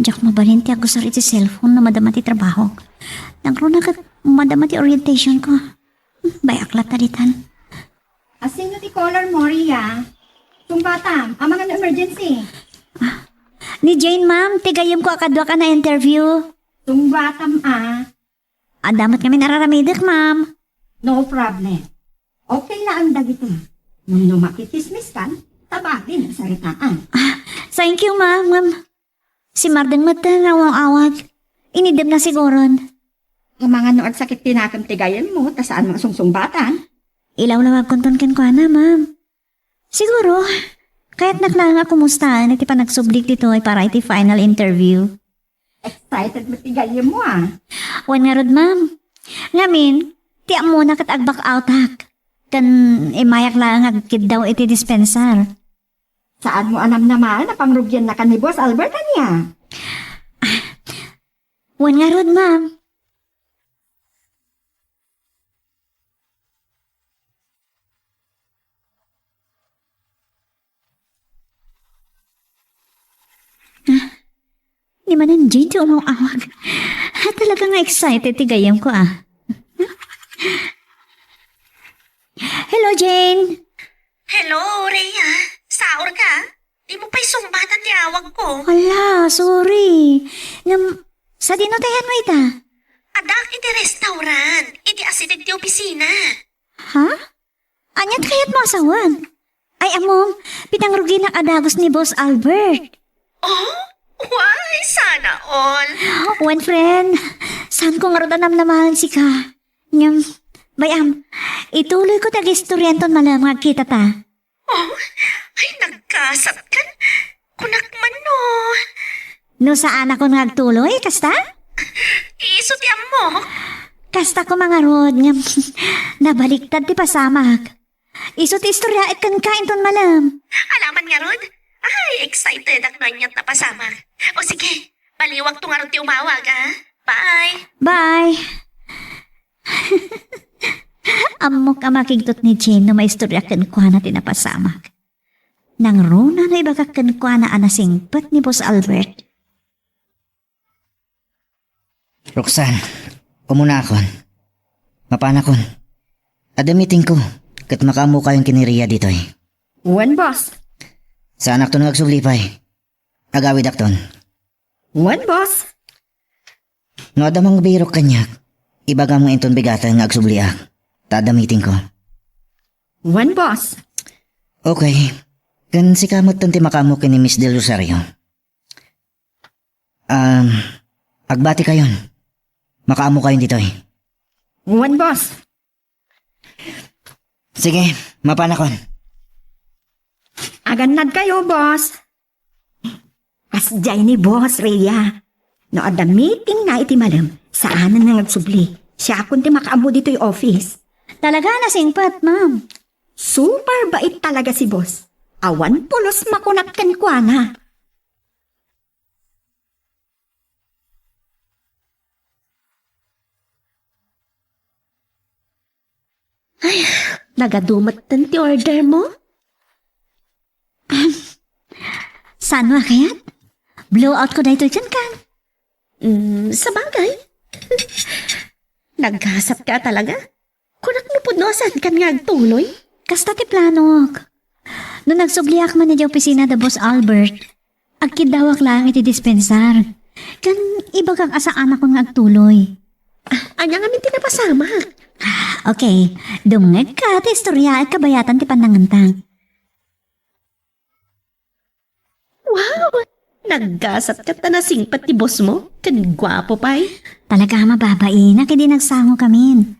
jak mabalin ti agusar iti cellphone na madama ti trabaho. Nagro na kat madama ti orientation ko. Bayak lataritan. Asino ti caller mo, Ria? Tumbatam, ang mga emergency. Ni Jane, ma'am, tigayam ko akadwa ka na interview. Tumbatam Adamat kami nararamidak, ma'am. no problem. Okay na ang dagito. Nung makitismis kan, tabagin ang saritaan. Thank you, ma'am. Si Mardeng mata nawang awag. Inidam na siguron. Ang mga nood sakit tinakam tigayan mo, tasaan mga sungsungbatan. Ilaw lawag konton ken ko na, ma'am. Siguro, kahit naklang nga kumustahan, iti pa nagsublik dito ay para iti final interview. Excited mo tigayan mo Wan nga rod, ma'am. Ngamin, ti mo na kat agbak out hak. Kan imayak lang agkid daw iti dispensar. Saan mo anam naman na pangrugyan na kan ni Boss Albert niya? Wan nga rod, ma'am. Di man ang Jane ti umawag. Talaga nga excited ti gayam ko Hello, Jane. Hello, Rhea. Saor ka? Di mo pa'y sumbatan di awag ko. Wala, sorry. Sa dinotayan mo ita? Adak iti restaurant. Iti asideg ti opisina. Ha? Anyat kayat mo asawan? Ay, amom, pinangrugi ng adagos ni Boss Albert. Oh? Why? Sana all. One friend, saan ko nga rodanam na mahal si ka? Bayam, ituloy ko tag-istoryanton malamag kita ta. Oh, ay nagkasat ka. Kunak man no. No saan ako nagtuloy, kasta? Iso ti mo. Kasta ko mga rod, nabaliktad ti pasamag. Iso ti istorya at kan kain ton malam. Alaman nga, Rod. Ay, excited ako na inyat na pasama. O sige, baliwag to nga ron ti umawag, ha? Bye. Bye! Amok ang makigtot ni Jane no may istorya kan kwa na tinapasamag. Nang runa na ibagak kan kwa na anasingpat ni Boss Albert. Roxanne, umuna akon. Mapanakon. Adamiting ko. Kat makamu kayong kiniriya dito eh. One boss. Sa anak to nagsublipay. Agawid akton. One boss. No adamang birok kanyak. Ibaga mong inton bigatan nga agsubliak. Tadamiting ko. One boss. Okay. Kan si kamot tanti makamu kini Miss Del Rosario. Agbati kayon. Makaamu kayon dito eh. One boss. Sige, mapanakon. Aganad kayo, boss. Asjay ni boss, Rhea. No ada meeting na iti malam. Saan na nagsubli? Siya akong ti makaamo dito yung office. Talaga nasingpat, ma'am. Super bait talaga si boss. Awan pulos makunat kan kwa na. Nagadumat tan ti order mo? Saan mo kayat? Blowout ko dahil dyan kan. Sa bagay. Nagkasap ka talaga? Kunak mo po no, saan ka nga agtuloy? Kasta ti planog. Nung nagsubliak man ni di opisina da Boss Albert, agkidawak lang iti dispensar. Kan iba kang asaan ako nga agtuloy. Anya nga min tinapasama. Okay, dumngeg ka ti istorya at kabayatan ti panangantang. Wow! Nagkasap ka na singpat ti boss mo? Kan gwapo pa'y. Talaga mababain na kaya nagsango kamin.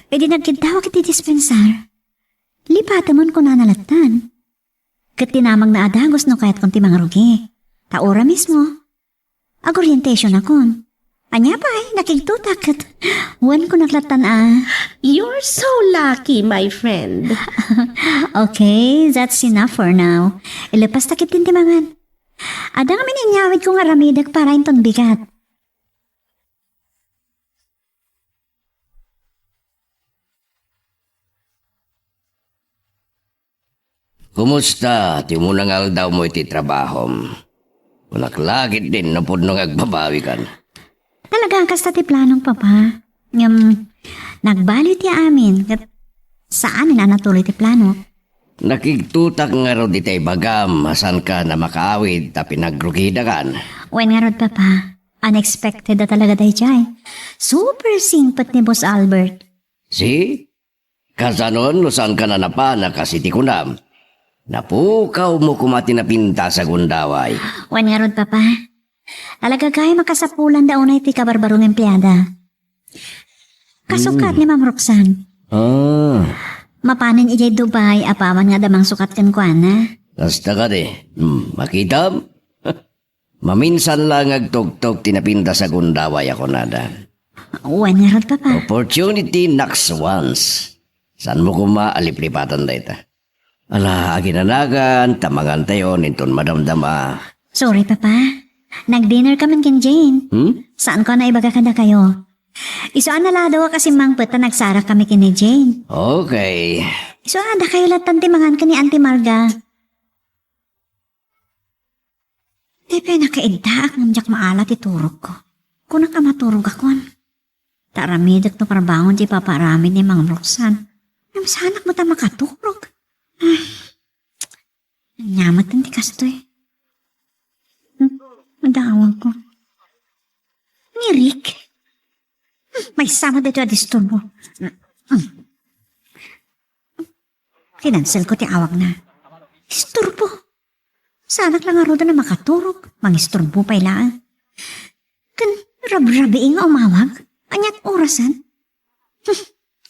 E di nagkidawak iti dispensar. Lipatamon ko na nalatan. Kat tinamang na adagos no kahit kung ti mga rugi. Taora mismo. Ag-orientation akon. Anya pa nakigtutak at wan ko naklatan You're so lucky, my friend. Okay, that's enough for now. Ilapas takit tintimangan. Ada nga mininyawid ko nga ramidag para inton bigat. Kumusta? Timunang aldaw mo iti trabahom. Unaklagit din na po nung agbabawi kan. Talagang kasta ti planong papa. Nagbali ti amin. Kat saan na natuloy ti plano? Nakigtutak nga ro di tay bagam, asan ka na makaawid ta pinagrugida kan. When nga rod papa, unexpected na talaga day jay. Super singpat ni Boss Albert. Si? Kasanon, saan ka na napana kasi ti kunam. Napukaw mo kumati na pinta sa gundaway. When nga rod papa, talaga kaya makasapulan daw na iti kabarbarong empleyada. Kasukat ni Ma'am Roxanne. Mapanin ijay Dubai, apaman nga damang sukat kan kuana. Basta ka di. Makita? Maminsan lang agtog-tog tinapinta sa gundaway ako nada. When nga rod papa. Opportunity knocks once. San mo kumaalip-lipatan da ita? Ala, aginanagan, tamangan tayo, ninton madamdama. Sorry papa, nag-dinner kami kin Jane. Saan ko na ibaga kada kayo? Isuan na lado kasi mangpet na nagsara kami kin ni Jane. Okay. Isuan na kayo latan timangan ka ni Auntie Marga. Di pa nakaigdaak ng jak maalat iturog ko. Kung nakamatulog ako. Taramidak no parbangon di paparami ni Mang Roxanne. Ngam sa anak mo ta makaturog. Ay, nyamat ang tikas to eh. Madawag ko. Ni Rick. May sama dito adistor mo. Kinansel ko ti awag na. Isturbo. Sa anak lang aroda na makaturog. Mangisturbo pa ilaan. Kan rabrabi nga umawag. Anyat orasan.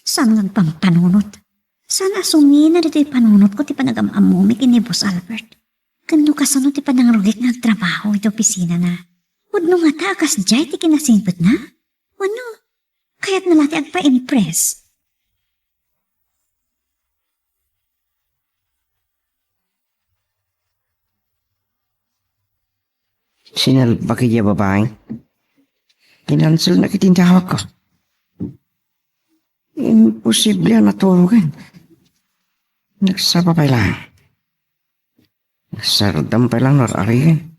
Saan nga pampanunot? Sana sumina dito panunot ko ti panagamamumik ni Boss Albert. Kando kasano ti panangrugit nga trabaho ito opisina na. Udno nga takas jay ti kinasimpot na? Ano? Kaya't nalati agpa-impress. Sinal ba kaya babaeng? Kinansel na kitintawag ko. Imposible ang naturugan. Nagsapa pa lang. Nagsardam pa lang nararigan.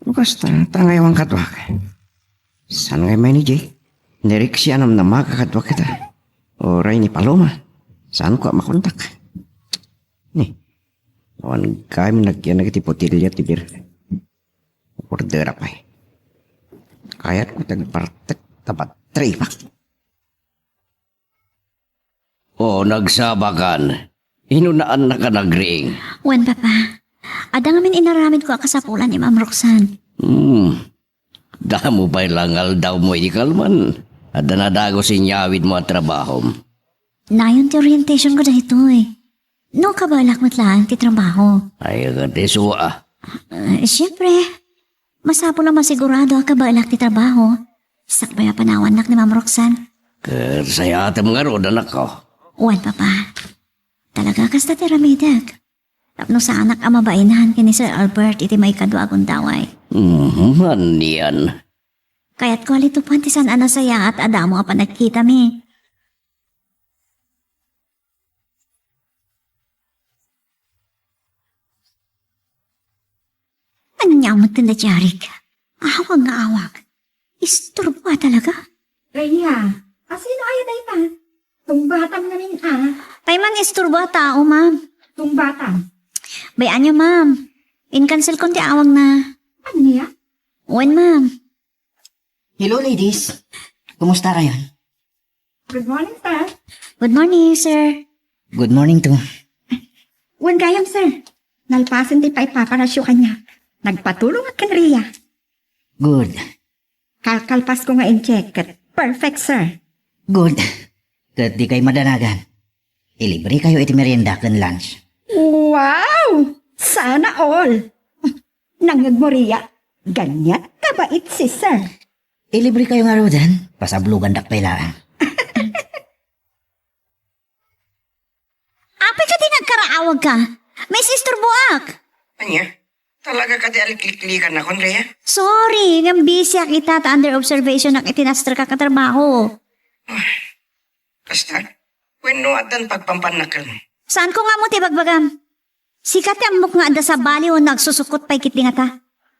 Bukas tangayawang katwak. Saan ngay may ni Jay? Nirik siya nam na makakatwak kita. Oray ni Paloma. Saan ko makontak? Ni. Awan kami nagyan na kitipotilya tibir. Order apa eh. Kayat ko tagpartek tapat tripak. O nagsabakan. Hinunaan na ka nagring. Wan papa. Ada ngamin inaramid ko akasapulan ni Ma'am Roxanne. Damo pa'y langal daw mo ikalman. Ada na dago sinyawid mo ang trabaho. Nayon ti orientation ko dahito eh. No kabalak matlaan ti trabaho. Ay katisua. Siyempre, masapo lang masigurado ang kabalak ti trabaho. Sakbaya panawan nak ni Ma'am Roxanne. Kasayatam nga ron anak ko. Wan papa. Talaga kasta ti ramidag. Tapno sa anak ang mabainahan kini Sir Albert iti may kadwa akong daway. Man yan. Kaya't ko alito pantisan ana saya at adamo ka pa nagkita mi. Ano niya ang matanda Jarik? Awag nga awag. Isturbo ka talaga. Rhea, asino ayaw day pa? Tungbatam namin Payman isturbo ka tao, ma'am. Tungbatam. Bayan niyo, ma'am. In-cancel ko ti awag na. Ano niya? Wen, ma'am. Hello ladies. Kumusta kayo? Good morning, sir. Good morning, sir. Good morning too. Wan gayam, sir. Nalpasan di pa ipaparasyo kanya. Nagpatulong at kan Rhea. Good. Kalkalpas ko nga in-check. Perfect, sir. Good. Kat di kayo madanagan. Ilibre kayo iti merienda kan lunch. Wow! Sana all. Nangag mo, Rhea. Ganyan kabait si sir. Ilibre kayo nga rodan. Pasablugan dak pailaan. Apay ka din nagkaraawag ka. May sister buak. Anya? Talaga ka di aliklik-likan na kon, Rhea? Sorry, ngam busy kita ta under observation nak itinastra ka katrabaho. Basta, when no adan pagpampanakan. Saan ko nga mo tibagbagam? Sikat ang muk nga ada sa bali o nagsusukot pa'y kitli nga ta.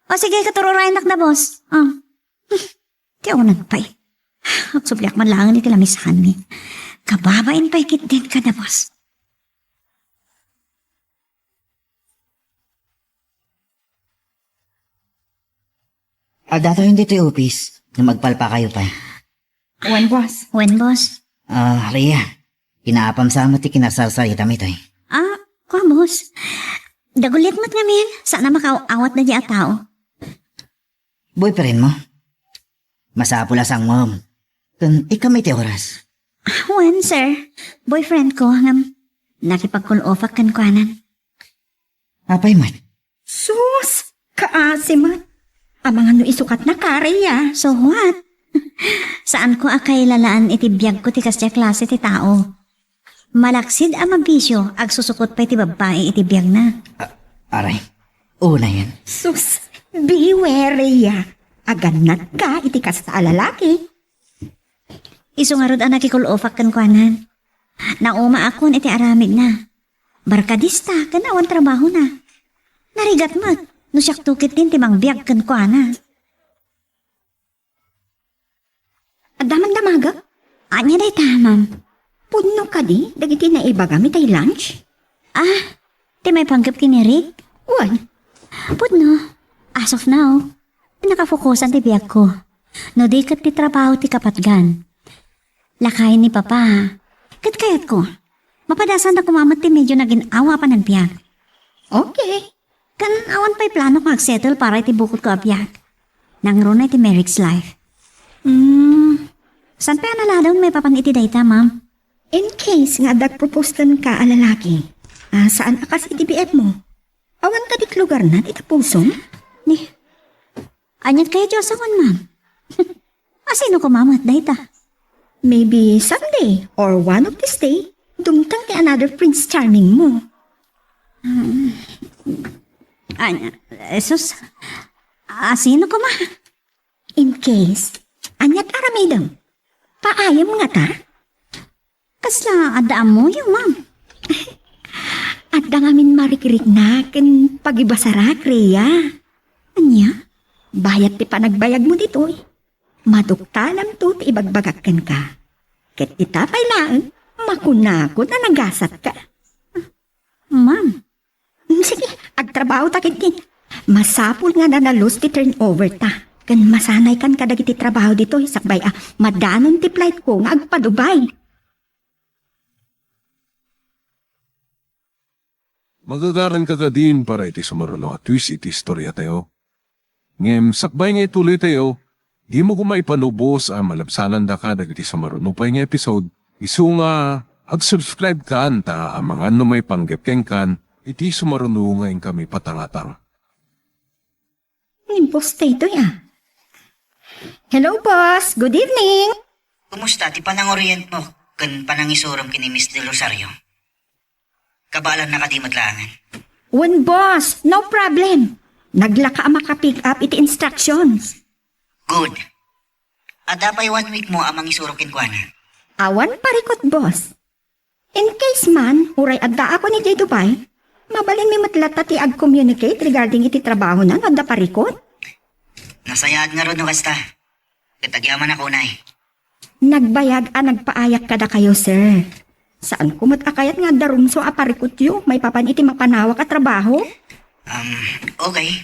O sige, katurorayan nak na, boss. Di ako nagpay. At subliak man lang ni tilamisahan mi. Kababain pa'y kitin ka na, boss. Dato hindi ito office na magpalpa kayo pa. Wan, boss. When, boss? Rhea, kinaapam sa mo ti kinasarsalita mo ito eh. Kwa, boss. Dagulit mo't nga min. Sana makaawat na di at tao. Boyfriend mo? Masapula sang mom. Kung ikaw may ti oras. When, sir? Boyfriend ko, ngam. Nakipag-call-off kan kwanan. Apay man. Sus! Kaasiman. Amang ano isukat na ka, Rhea. So what? Saan ko akay lalaan itibiyag ko ti kasya klase ti tao? Malaksid ang mabisyo, ag susukot pa iti babae itibiyag na. Aray, una yan. Sus! Beware, Rhea. Aganat ka iti kas sa lalaki. Iso nga rod ang nakikulofak kan kwanan. Nauma akon iti aramid na. Barkadista, kanawan trabaho na. Narigat mat, no siyak tukit din timang biyag kan kwanan. Adaman damaga? Anya day ta, ma'am. Puno ka di, dagiti na iba gamit ay lunch? Ti may panggap kini Rick? Wan, Pudno, as of now, nakafokusan ti biyak ko. No di kat ti trabaho ti kapatgan. Lakayin ni Papa. Kat kayat ko. Mapadasan na kumamat ti medyo naging awa pa ng biyak. okay. Kan awan pa'y plano kong settle para iti bukod ko abyak. Nangro na iti Merrick's life. San pa naladon may papan iti dayta, ma'am? In case nga propose ka alalaki, saan akas iti BF mo? Awan ka dit lugar na, iti puso? Ni, anyat kayo Diyos akon, ma'am. Asino ko, ma'am, at dayta? Maybe someday, or one of this day, dumtang ti another Prince Charming mo. Anya, esos, asino ko, ma? In case, anyat aramidam, paayam nga ta? Kasla, adaan mo yung, ma'am. At dangamin marikirik na, ken pagibasara, Rhea. Anya? Bayat ti panagbayag mo dito eh. Maduktalam to ti ibagbagakan ka. Ket itapay lang, makunako na nagasat ka. Ma'am, Sige, agtrabaho ta din. Masapul nga na nalus ti turnover ta. Kan masanay kan kadagiti trabaho dito, sakbay madanon ti flight ko nga agpadubay. Magagaran ka din para iti sumaruno at twist iti istorya tayo. Ngem, sakbay nga ituloy tayo, di mo kumaipanubos ang malabsanan da ka dagiti sumaruno pa nga episode, isu nga, ag-subscribe ka anta ang mga ano may panggapkeng kan, iti sumaruno ngayon kami patangatang. Imposte ito ya. Hello boss, good evening. Kumusta ti panang-orient mo kan panangisurom kini Miss Del Rosario? Kabalan na kadi matlangan. One boss, no problem. Naglaka maka-pick up iti instructions. Good. Ada pa'y 1 week mo amang isurok kinkwana. Awan parikot boss. In case man, uray adda ako ni Jay Dubai, mabalin mi matlata ti ag-communicate regarding iti trabaho na adda parikot. Nasayad nga ron no kasta. Katagyaman ako nay. Nagbayag nagpaayak kada kayo sir. Saan ko matakayat nga darumso aparikot yu, may papan iti mapanawak at trabaho? Okay.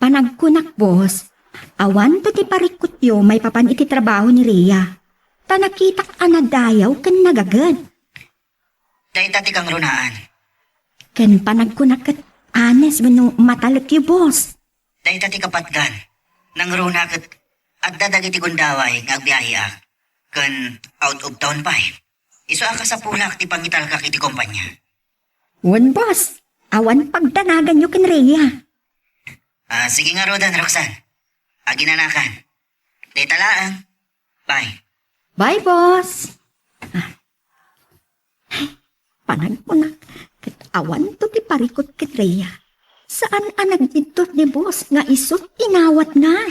Panagkunak boss, awan to ti parikot yu, may papan iti trabaho ni Rhea. Tanakitak anadayaw ken nagagad. Dahil tati kang runaan. Ken panagkunak kat anes gano matalak yu boss. Dahil tati kapatgan. Nang runa kat agdadagiti gundaway nga agbiyahe kan out of town pa eh. Iso ka sa pulak ti pangital ka kiti kumpanya. Wan boss, awan pagdanagan yu ken Rhea. Sige nga Rodan, Roxanne. Aginanakan. Di talaang. Bye. Bye boss. Panagkunak kat awan to ti parikot ket Rhea. Saan dito ni boss nga isot inawat na?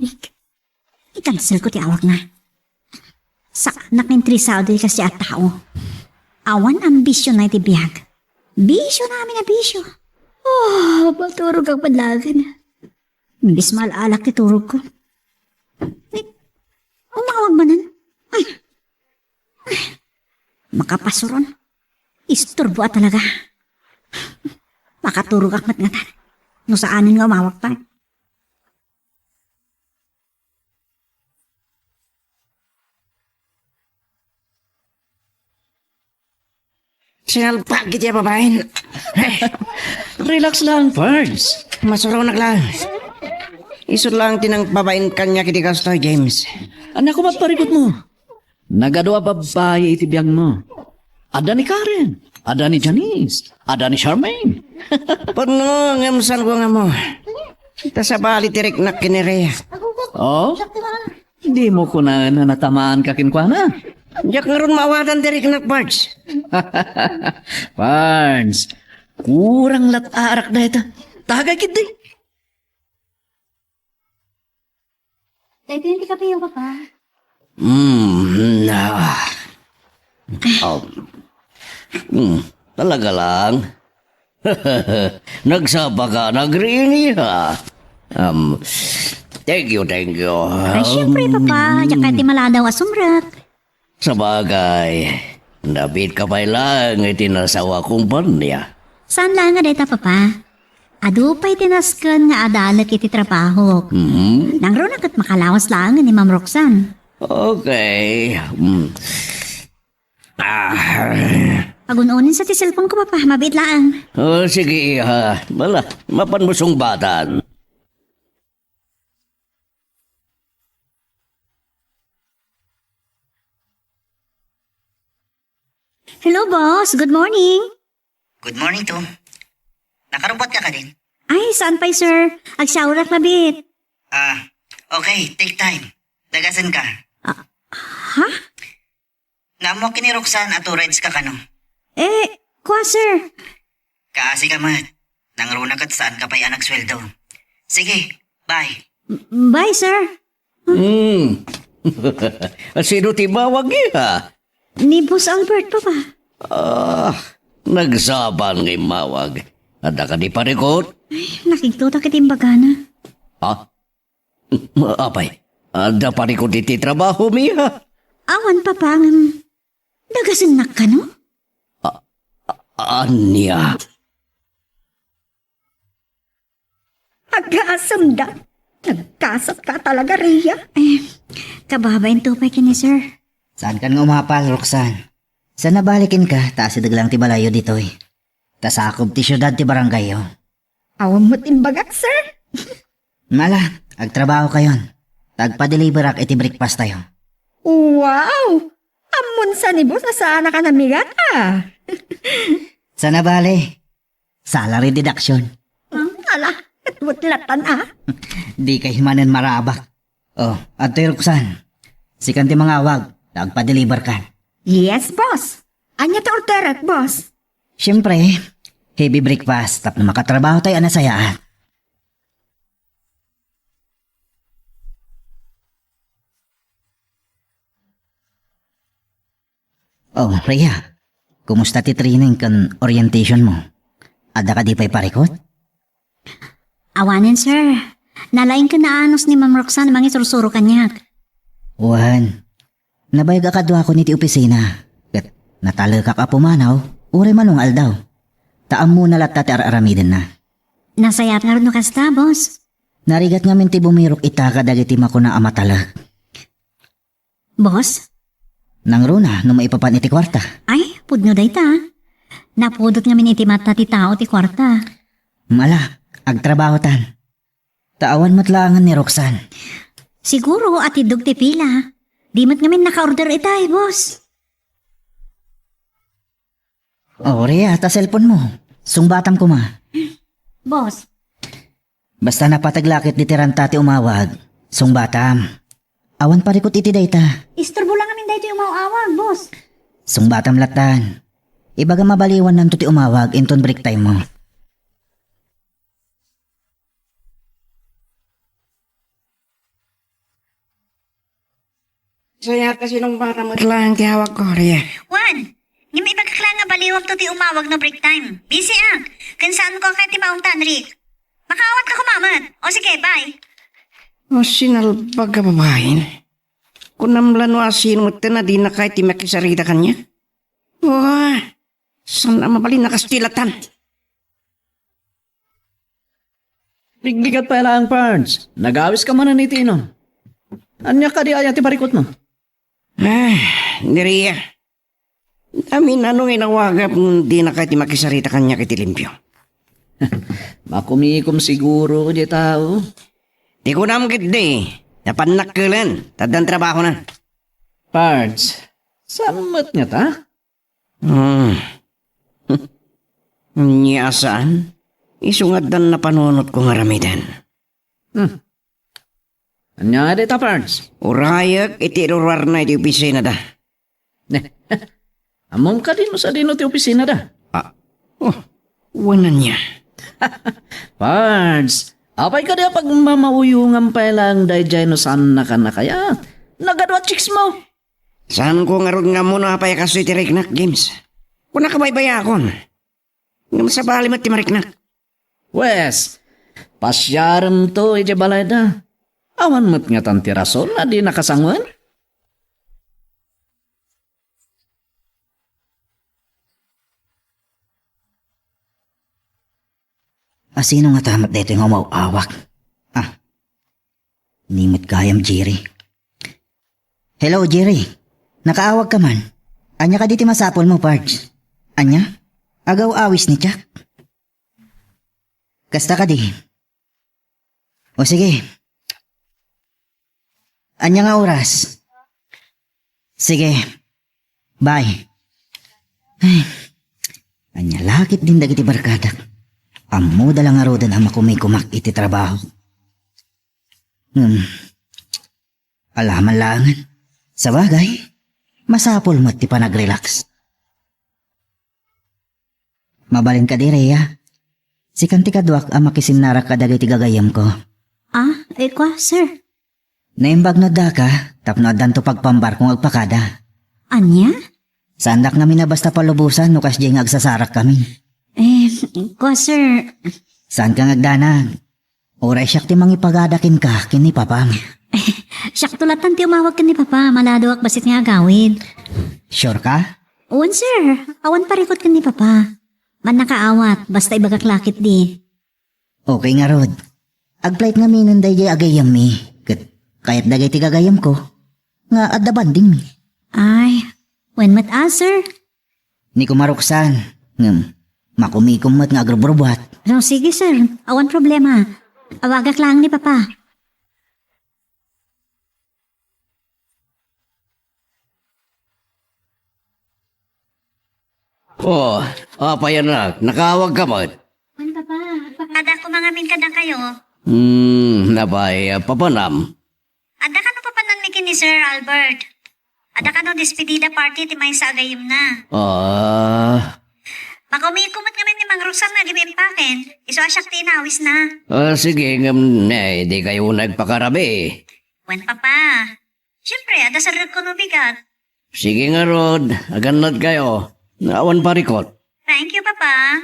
Rick, i-cancel ko ti awak na. Sa anak ng trisado kasi at tao. Awan ambisyon na iti biyag. Bisyo namin na bisyo. Oh, baturog ang padlagan. Imbis malaalak ti turog ko. Umawag ba nan? Makapasuron. Isturbo at talaga. Makaturog ak matngatan. No saanin nga umawag pa. Sinalpak kita babae. Relax lang, Pards. Masuraw lang. Iso lang tinang babaeng kanya kiti kasto, James. Anak ko maparikot mo. Nagadwa babae iti biyang mo. Ada ni Karen. Ada ni Janice. Ada ni Charmaine. Puno, ngamsan ko nga mo. Tasabali tirik na kinireya. Oh? Di mo ko na natamaan kakinkwana. Diyak nga ron mawatan tirik na parts. Pards, kurang lat-arak na ito. Tagay kid di. Dahil hindi ka pa yung papa. Talaga lang. Nagsapa ka, nagringi ha. Thank you, thank you. Ay, syempre, papa. Diyan ka ti maladaw asumrak. Sa bagay, nabit ka pa lang itinasawa kong panya. Saan lang nga deta, papa? Adu pa'y tinaskan nga adalak iti trabaho. Nang ro nakat makalawas lang ni Ma'am Roxanne. Okay. Pagunonin sa ti cellphone ko, papa. Mabit lang. Oh, sige ha. Bala, mapanmusong batan. Hello, boss. Good morning. Good morning to. Nakarubot ka din? Ay, saan pa'y, sir? Agsaurak mabit. Okay, take time. Dagasan ka. Ha? Namo kini Roxanne at rides ka kano. Kwa, sir. Kaasi ka mat. Nangruna kat saan ka pa'y anak sweldo. Sige, bye. Bye, sir. Sino tibawag ha? Ni Boss Albert, papa. Nagsaban ng mawag. Ada ka di parikot? Nakiktuta kitimbaga na. Ha? Apay, ada parikot iti trabaho miha. Awan, papa. Dagasin ka, no? Anya?Ag-aasam da. Nagkasap ka talaga, Rhea. Kababain tupay kini, sir. Saan ka nga umapal, Roxanne? Saan nabalikin ka, taas idaglang ti balayo dito eh. Tasakob ti syudad ti barangay yo. Awan mo timbagak, sir. Mala, agtrabaho kayon. Tagpa-deliver ak iti breakfast tayo. Wow! Amon sa ni boss, nasaan ka namigat Sana bale? Salary deduction. Ala, katbutlatan Di kay himanan marabak. Oh, at Roxanne. Sikan ti mga awag, tagpa-deliver ka. Yes, boss. Anya ta orderat, boss? Siyempre, heavy breakfast, tap na makatrabaho tayo anasayaan. Oh, Rhea, kumusta ti training kan orientation mo? Ada ka di pa'y parikot? Awanin, sir. Nalaing ka na anos ni Ma'am Roxanne mga surusuro kanyak. Wan, nabayag akadwa ko ni ti opisina. Kat natalo ka ka pumanaw, uri manong aldaw. Taam mo na latta ti aramiden na. Nasayat nga rin no kasta, boss. Narigat ngamin ti bumirok itaka dagiti makuna amatalag. Boss? Nang runa, no maipapan iti kwarta. Ay, pudno day ta. Napudot nga minitimat na ti tao ti kwarta. Mala, agtrabaho tan. Taawan matlangan ni Roxanne. Siguro atidog ti pila. Di mat ngamin naka-order itay, boss. Oh, Rhea, ta cellphone mo. Sungbatam ko ma. Boss. Basta napataglakit di tiranta ti umawag. Sungbatam. Awan parikot iti dayta. Istorbo lang ngamin dahito yung mauawag, boss. Sungbatam latan. Ibaga mabaliwan nanto ti umawag inton break time mo. Sayat kasi nung para lang ti hawak ko, Rhea. Juan, hindi may ibagkakla nga baliwag to ti umawag no break time. Busy Kung saan ko kay ti mauntan, Rick? Makawat ka kumamat. O sige, bye. O sinalbag ka babahin. Kunamlan mo asin mo na di na kahit ti makisarita kanya. Wah, saan na mabalin nakastilatan? Bigbigat pa lang, Pards. Nagawis ka man na ni Tino. Anya ka di ayati parikot mo? Ni Rhea. Dami na nung inawagap nung di na kahit ti makisarita kanya kiti limpyo. Makumikom siguro di tao. Di ko namagit di. Napanakkelan. Tadang trabaho na. Pards, samat nga ta? Nyasaan? Isungad dan na panunot ko nga ramidan. Anya di ta, Pards? Urayak iti rurar na iti opisina da. Amom ka din mo sa dino ti opisina da. Wanan niya. Pards, apay ka di pag mamauyungan pa lang dahi dyan no saan na ka na kaya? Nagadwa chicks mo. Saan ko nga ron nga muna pa kaso iti Reknak Games? Kung nakabaybaya akon. Ngam sa bali mo ti mariknak. Wes, pasyaram to iti balay da. Awan mo't nga tanti rason na di nakasangwan. Sino nga tamat dito yung umawawak? Nimit kayam, Jerry. Hello, Jerry. Nakaawag ka man. Anya ka diti masapol mo, Pards. Anya? Agaw awis ni Chuck. Kasta ka di. O sige. Anya nga oras? Sige. Bye. Ay. Anya lakit din dagiti barkada. Amo dalang arodan ang makumikumak iti trabaho. Alaman langan. Sa bagay, masapol mo't ti pa nag-relax. Mabalin ka di, Rhea. Si kanti kadwak ang makisinara kadagay ti gagayam ko. Kwa, sir. Naimbag no da ka, tapno adan to pagpambar kong agpakada. Anya? Sandak namin na basta palubusan no kas di nga agsasarak kami. Kwa, sir. Saan ka ngagdanag? Oray siyak ti mangipagadakin ka, kini papam. Siyak tulatan ti umawag ka ni Papa, malado basit nga agawid. Sure ka? Uwan, sir. Awan parikot ka ni Papa. Man nakaawat, basta ibagaklakit di. Okay nga, Rod. Agplight nga minunday jay agayam mi. Kahit dagay ti gagayam ko, nga adda banding mi. Ay, when mat sir? Ni kumaruksan. Makumikom mat nga agrobrobuhat. So, sige, sir. Awan problema. Awagak lang ni Papa. Apa yan na? Nakawag ka mo? Ano, Papa? Ada ko mga minkadang kayo. Nabay, papanam. Ada ka no papanan mikin ni Sir Albert. Ada ka no despedida party ti may sa agayim na. Makumikumot ngamin ni Mang Rosan na gimimpaken. Iso asyak ti inawis na. Sige, di kayo nagpakarabi. Wen Papa. Siyempre, ada sa rin ko no bigat. Sige nga, Rod. Aganad kayo. Naawan parikot. Thank you, Papa.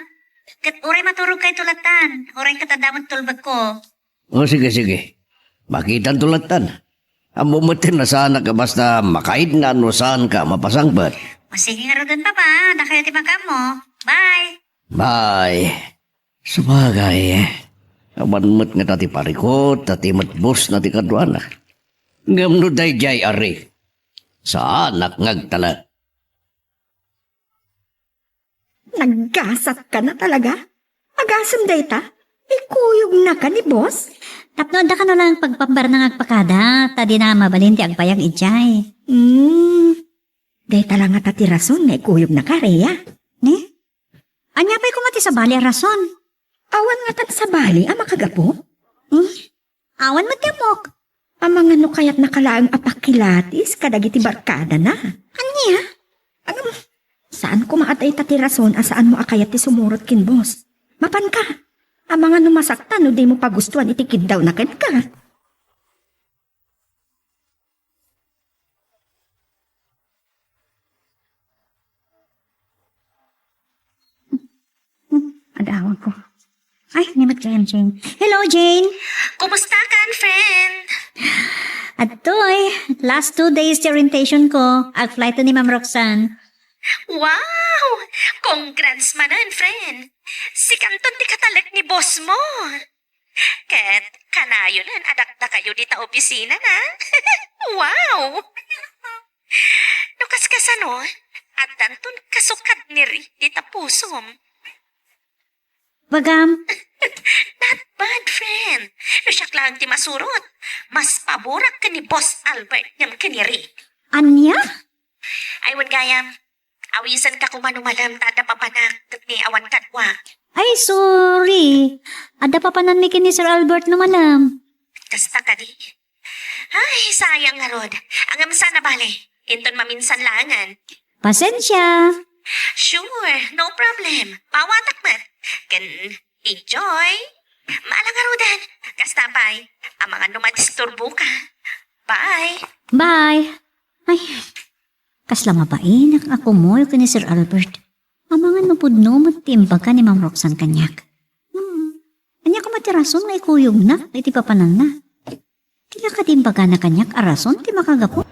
Kat uray maturog kay tulatan. Uray katadamot tulbag ko. Sige. Makitan tulatan. Amumatin na sana ka basta makaid nga no saan ka mapasangbat. Sige nga rin, Papa. Da kayo ti magkam mo. Bye. Bye. Sabagay, amanmat nga tati parikot, tati matbos na ti kadwana. Ngamno day jay ari. Sa anak ngagtala. Naggasat ka na talaga? Agasam data? Ikuyog na ka ni boss? Tapno da ka no lang pagpambar ng agpakada. Tadi na mabalin ti agpayag ijay. Data lang nga tati rason nga ikuyog na ka, Rhea. Ni? Anya pa'y kumati sa bali rason. Awan nga tat sa bali, ama kagapo? Awan matimok. Ang mga no kaya't nakalaang apakilatis, kadagiti barkada na. Anya? Saan ko maatay tati rason, asaan mo akayat ti sumurot kin boss? Mapan ka. Ang mga no masaktan, no di mo pagustuhan itikid daw na ken ka. Adawag ko. Ay, nimat kayang Jane. Hello, Jane. Kumusta ka, friend? Atoy, last 2 days ti orientation ko. Ag-flight to ni Ma'am Roxanne. Wow! Congrats manan, friend. Si Kanton di katalag ni boss mo. Ket, kanayo nan, adak na kayo di ta opisina na. Wow! Nukas kasano, at tanton kasukad ni Ri di ta pusom. Bagam, Not bad, friend. No siya lang ti masurot. Mas paborak ka ni Boss Albert ng kaniri. anya? Aywan gayam. Awisan ka kumanumalam tada papanak ni awan kadwa. Ay, sorry. Ada pa panan ni Sir Albert na malam. Kasta ka di. Ay, sayang nga rod. Ang amsa na bale. Inton maminsan langan. Pasensya. Sure, no problem. Pawatak man. Can enjoy. Maalang nga rodan. Kasta bye. Ang mga numadisturbo ka. Bye. Bye. Ay, kasla mabain ako mo ni Sir Albert. Amangan no pudno matimbaga ni Ma'am Roxanne kanyak. Anya ka matirason nga ikuyog na, iti papanan na. Tila ka timbaga na kanyak arason, ti makagapo.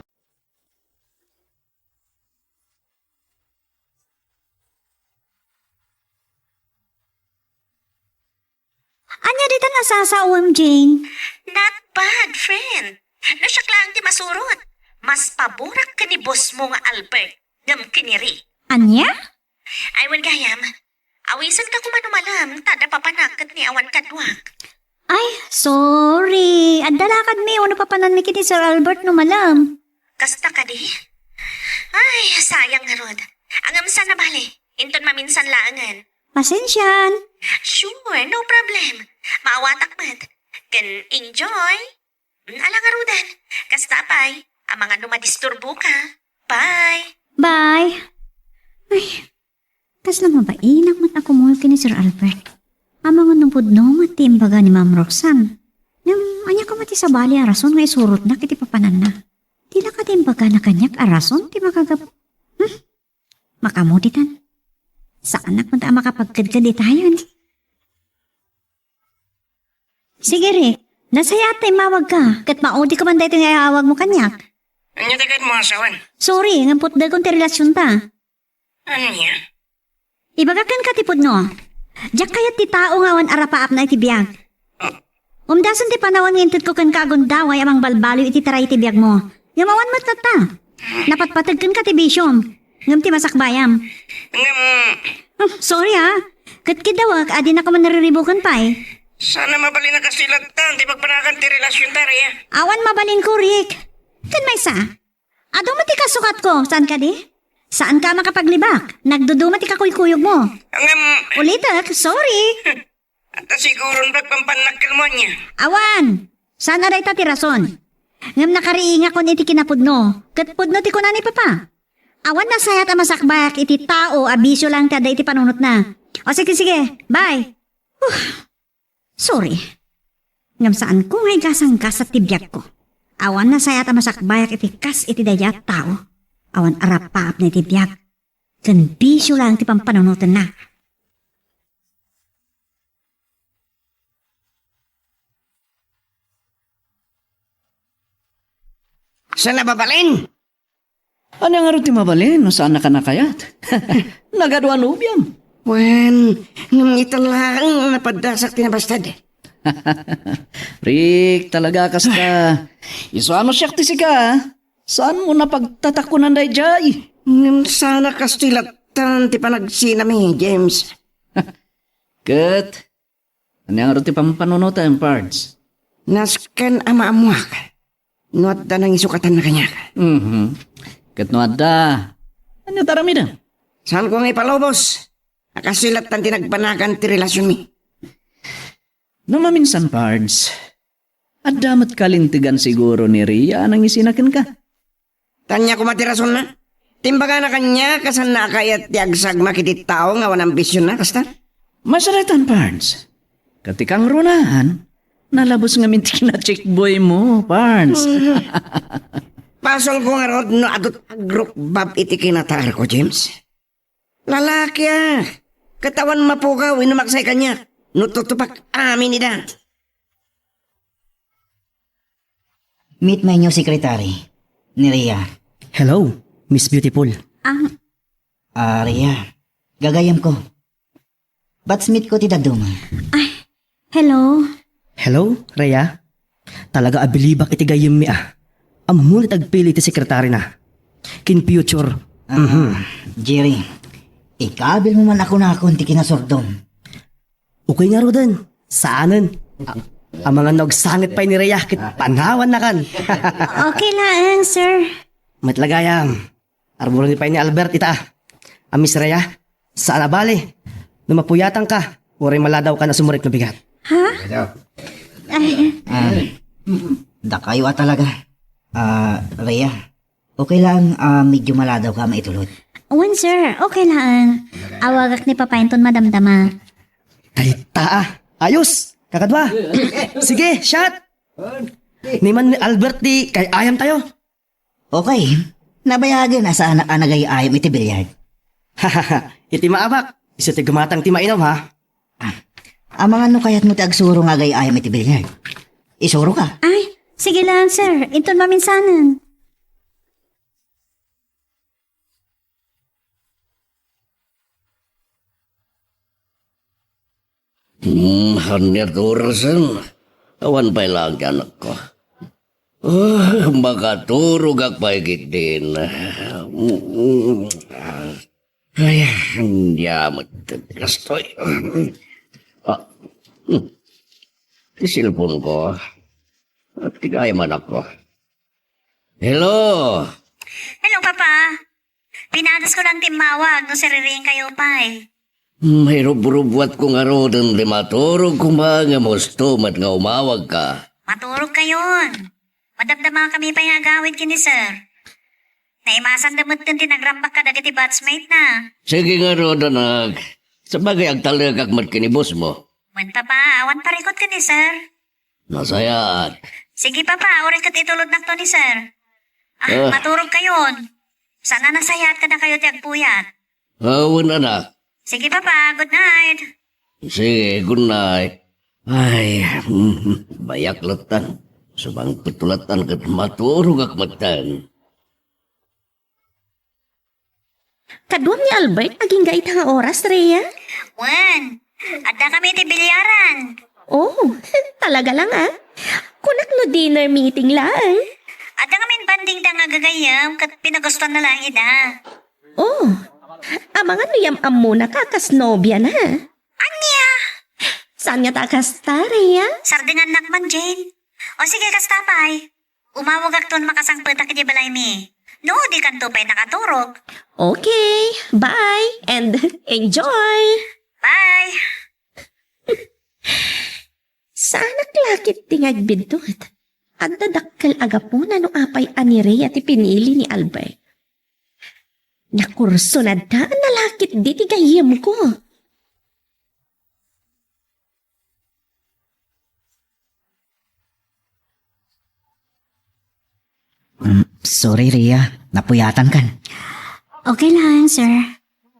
Anya dito nasasawam, Jane. Not bad, friend. Nasyak lang di masurot. Mas paborak ka ni boss mo nga Albert. Ngam kiniri. Anya? Aywan gayam. Awisan ka kumanumalam. Tada papanakat ni awan kadwak. Ay, sorry. Adalakad mi, ano papanan mi kiti Sir Albert no malam. Kasta ka di? Ay, sayang nga rod. Angam sana bali. Inton maminsan laangan. Pasensyan. Sure, no problem. Maawatak mat. Can enjoy. Alang arudan. Kasta pa'y. Ang mga numadisturbo ka. Bye. Bye. Ay, kas lang mabainak mat ako mo kini Sir Albert. Amang numpod no matimbaga ni Ma'am Roxanne. Nang anya ka mati sa bali arason nga isurot na kiti papanan na. Tila ka timbaga na kanyak arason ti makagap. Makamuditan. Sa anak mo ta makapagkadkadi tayo ni. Sige Rick, nasaya tay mawag ka. Kat maudi ka man dahito nga awag mo kanyak. Anya tagat mo asawan? Sorry, ngampot dagon ti relasyon ta. Ano niya? Ibagakan ka tipod no. Diyak kayat ti tao nga wan arapaap na iti biyag. Umdasan ti panawan ngintid ko kan kagundaway amang balbalo iti taray iti biyag mo. Yamawan mat ta. Napatpatag kan ka ti bisyom. Ngam ti masakbayam. Sorry ha. Katkidawak, adi na ka man nariribukan pa eh. Sana mabalin na kasilatan, di pagpanakan ti relasyon tari Awan mabalin ko, Rick. Kan may sa? Ado mati kasukat ko, saan ka di? Saan ka makapaglibak? Nagduduma ti kakuykuyog mo. Ulitak, sorry. At siguro nagpampanakil mo niya. Awan! Sana ray ta ti rason. Ngam nakariinga kon iti kinapudno. Katpudno ti kunani papa. Awan na sayat ang masakbak iti tao, abisyo lang tada iti panunot na. O sige, bye. Sorry. Ngam saan ko ngay gasang gas at tibyak ko. Awan na sayat ang masakbayak iti kas iti dayat tao. Awan arapaap na iti biyak. Kan bisyo lang ti pampanunutan na. Saan nababalin? Ano nga rin ti mabalin? Saan na ka nakayat? Nagaduan ubyam. Wen, nung ito lang napadasak tinabastad. Rick, talaga kas ka. Isuan mo siya si ka. Saan mo napagtatakunan day jay? Sana kastilatan ti panagsinami, James. Kat, ano nga rin ti pampanunutan, Pards? Naskan ama amuak. Nuat da nang isukatan na kanya. Kat no ada. Ano taramida? Saan ko nga ipalobos? Akasilatan tinagpanakan ti relasyon mi. No maminsan, Pards. At damat kalintigan siguro ni Ria nang isinakin ka. Tanya ko matirason na. Timbaga na kanya kasan na kayat ti agsag makiti tao nga wanang bisyon na kasta. Masaratan, Pards. Katikang runahan, nalabos nga minti na chick boy mo, Pards. Pasol ko nga rod no adot agrok bab iti kinatar ko, James. Lalaki katawan mapukaw inumaksay kanya. Nututupak amin ida. Meet my new secretary, ni Rhea. Hello, Miss Beautiful. Rhea, gagayam ko. Ba't meet ko ti Dagduma? Hello? Hello, Rhea. Talaga abilibak iti gayem mi Amunit agpili ti sekretary na. Kin future. Jerry, ikabil mo man ako na akong ti kinasordom. Okay nga rodan. Saanan? Ang mga nagsangit pa ni Rhea kit panawan na kan. Okay lang, sir. Matlagayam. Arburan ni pa ni Albert ita. Miss Rhea, saan na bali? Numapuyatan ka. Waray maladaw ka na sumurik na bigat. Da kayo talaga. Rhea, okay lang medyo maladaw ka maitulot. Wan, sir. Okay lang. Awagak ni papainton madamdama. Ay, ayos! Kakadwa! Sige, shot! Ni man ni Albert di kay ayam tayo. Okay, nabayagan na sa anak-anagay ayam iti bilyard. iti maabak. Iso ti gumatang ti mainom ha. Amang ano kaya't mo ti agsuro nga gayayam iti bilyag? Isuro ka. Ay, sige lang, sir. Inton maminsanan. Hanya turasan. Awan pa'y lang anak ko. Makaturog ak paigit din. Ay, hindi amat. Kastoy. Isilpon ko. At tigay man ako. Hello! Hello, Papa. Pinadas ko lang timawag no sariring kayo pa eh. May rubrubwat ko nga ro ng limaturog kung mga mosto mat nga umawag ka. Maturog kayon. Madamdama kami pa yung agawid kini sir. Naimasan damot din tinagrambak ka dagiti batchmate na. Sige nga ro, danag. Sa bagay ang talagak mat kinibos mo. Wen Papa, awan parikot ka ni sir. Nasayaan. Sige Papa, orin kat itulod na to ni sir. Maturog kayon. Sana nasayat ka na kayo tiagpuyat. Awan anak. Sige Papa, good night. Sige, good night. Ay, bayak latan. Subang petulatan kat maturog ak matan. Kaduam ni Albert, aging gait nga oras, Rhea. Wen, adda kami ti bilyaran. Oh, talaga lang ah. Kunak no dinner meeting lang. Adda kami banding da nga gagayam kat pinagustuhan na lang ida. Oh, amang ano yam muna kakasnobya na. Anya? Saan nga takasta, Rhea? Sardingan nakman, Jane. O sige, kastapay. Umawag ak ton makasangpeta kiti balay mi. No, di kanto pa'y nakaturog. Okay, bye and enjoy. Bye! Sana klakit tingag bidot. At dadakkel agapuna no apay ani Rhea ti pinili ni Albert. Nakurso na daan na lakit di ti gayem ko. Sorry, Rhea. Napuyatan kan. Okay lang, sir.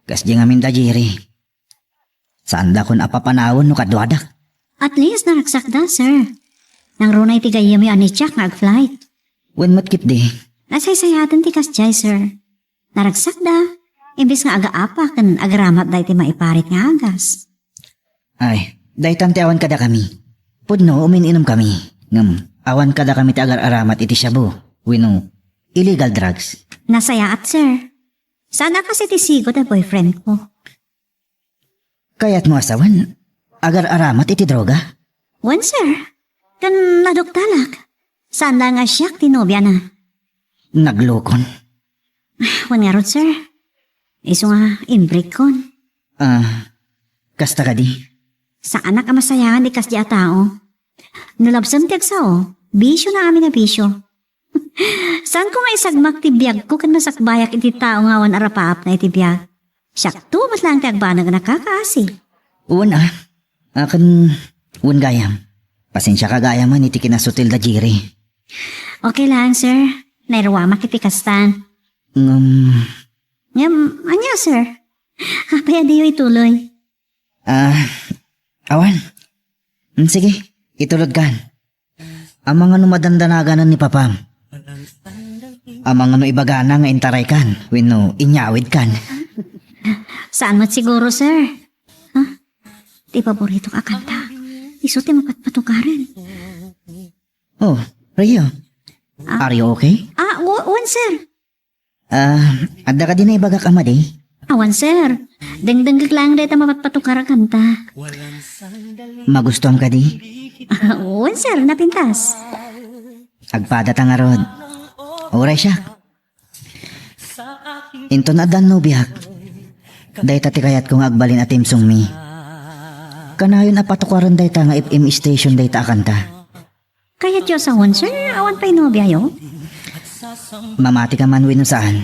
Kas di nga minda, Jerry. Saan da kun apapanawon no kadwadak? At least naraksak da, sir. Nang runay ti gayam yung anitsak nga ag-flight. Wen matkit di. Nasaysayatan ti kasjay, sir. Naragsak da. Imbis nga aga-apa kan agaramat da iti maiparit nga agas. Ay, daytan ti awan kada kami. Pudno, umininom kami. Awan kada kami ti agar-aramat iti shabu. Wino, illegal drugs. Nasayaat, sir. Sana kasi ti sigo da boyfriend ko. Kaya't mo asawan, agar-aramat iti droga. Wan, sir. Kan naduktalak. Saan na nga siya tinobya na. Naglokon. Wan nga rod, sir. Iso nga inbreak kon. Kasta ka di. Sa anak ang masayangan di kas di a tao. Nulabsam ti agsao. Bisyo na amin na bisyo. Saan ko nga isagmak ti biyag ko kan masakbayak iti tao nga wan arapaap na iti biyag. Syakto mas lang ti agbanag nakakaasi. Uwan akan uwan gayam. Pasensya ka gayaman iti kinasutil da Jiri. Okay lang, sir. Nairwa makipikastan. Anya, sir. Hapaya diyo ituloy. Awan. Sige, itulod kan. Amang ano madandanaganan ni Papam. Amang ano ibagana nga intaray kan. Wino, inyawid kan. Saan mat siguro, sir? Di paborito ka kanta. Iso ti mapatpatukaran. Oh, Rio. Are you okay? Wan, sir. Adda ka din na ibagak ama di? Awan, sir. Dengdenggag lang dito mapatpatukara kanta. Magustuhan ka di? Wan, sir. Napintas. Agpada nga rod. Oray siya. Into na dan no bihak. Day tati kayat kong agbalin atim sung mi. Kanayon apatukaran day ta nga FM station day ta akanta. Kaya Diyos awan, sir. Awan pa'y nobya yo. Mamati ka man wino saan.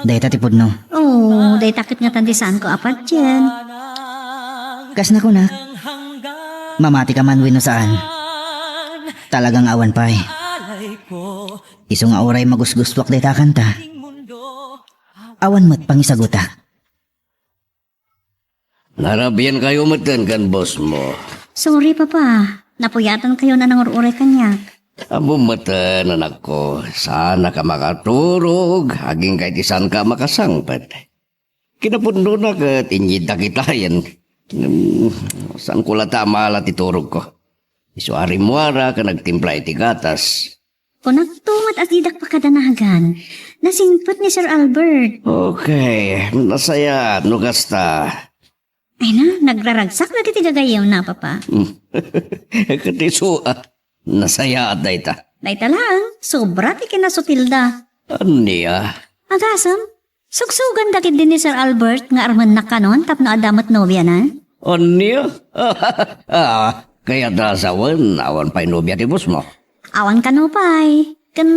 Day tati pudno. Oh, day takit nga tandisaan ko apat dyan. Kas na ko na. Mamati ka man wino saan. Talagang awan pa eh. Iso nga oray magusguswak day ta kanta. Awan mo't pangisagutak. Narabiyan kayo matan kan boss mo. Sorry, Papa. Napuyatan kayo na nangururay kanya. Amo matan, anak ko. Sana ka makaturog. Haging kahit isan ka makasangpat. Kinapundo na ka, tinyid na kita yan. Saan ko lata malat iturog ko? Isuari mo ara ka nagtimpla iti gatas. Kung nagtungat at didak pakadanahagan, nasingpot ni Sir Albert. Okay, nasaya, nugasta. Ay na, nagraragsak na kiti gagayaw na, Papa. Katiso, nasaya at dayta. Dahita lang, sobra ti kinasutilda. Aniya? Agasam, sugsugan dakit din ni Sir Albert nga arman na kanon tapno adamat nobya na. Aniya? Kaya dasawan, awan pa'y nobya ti boss mo. Awan ka no pa'y. Kan,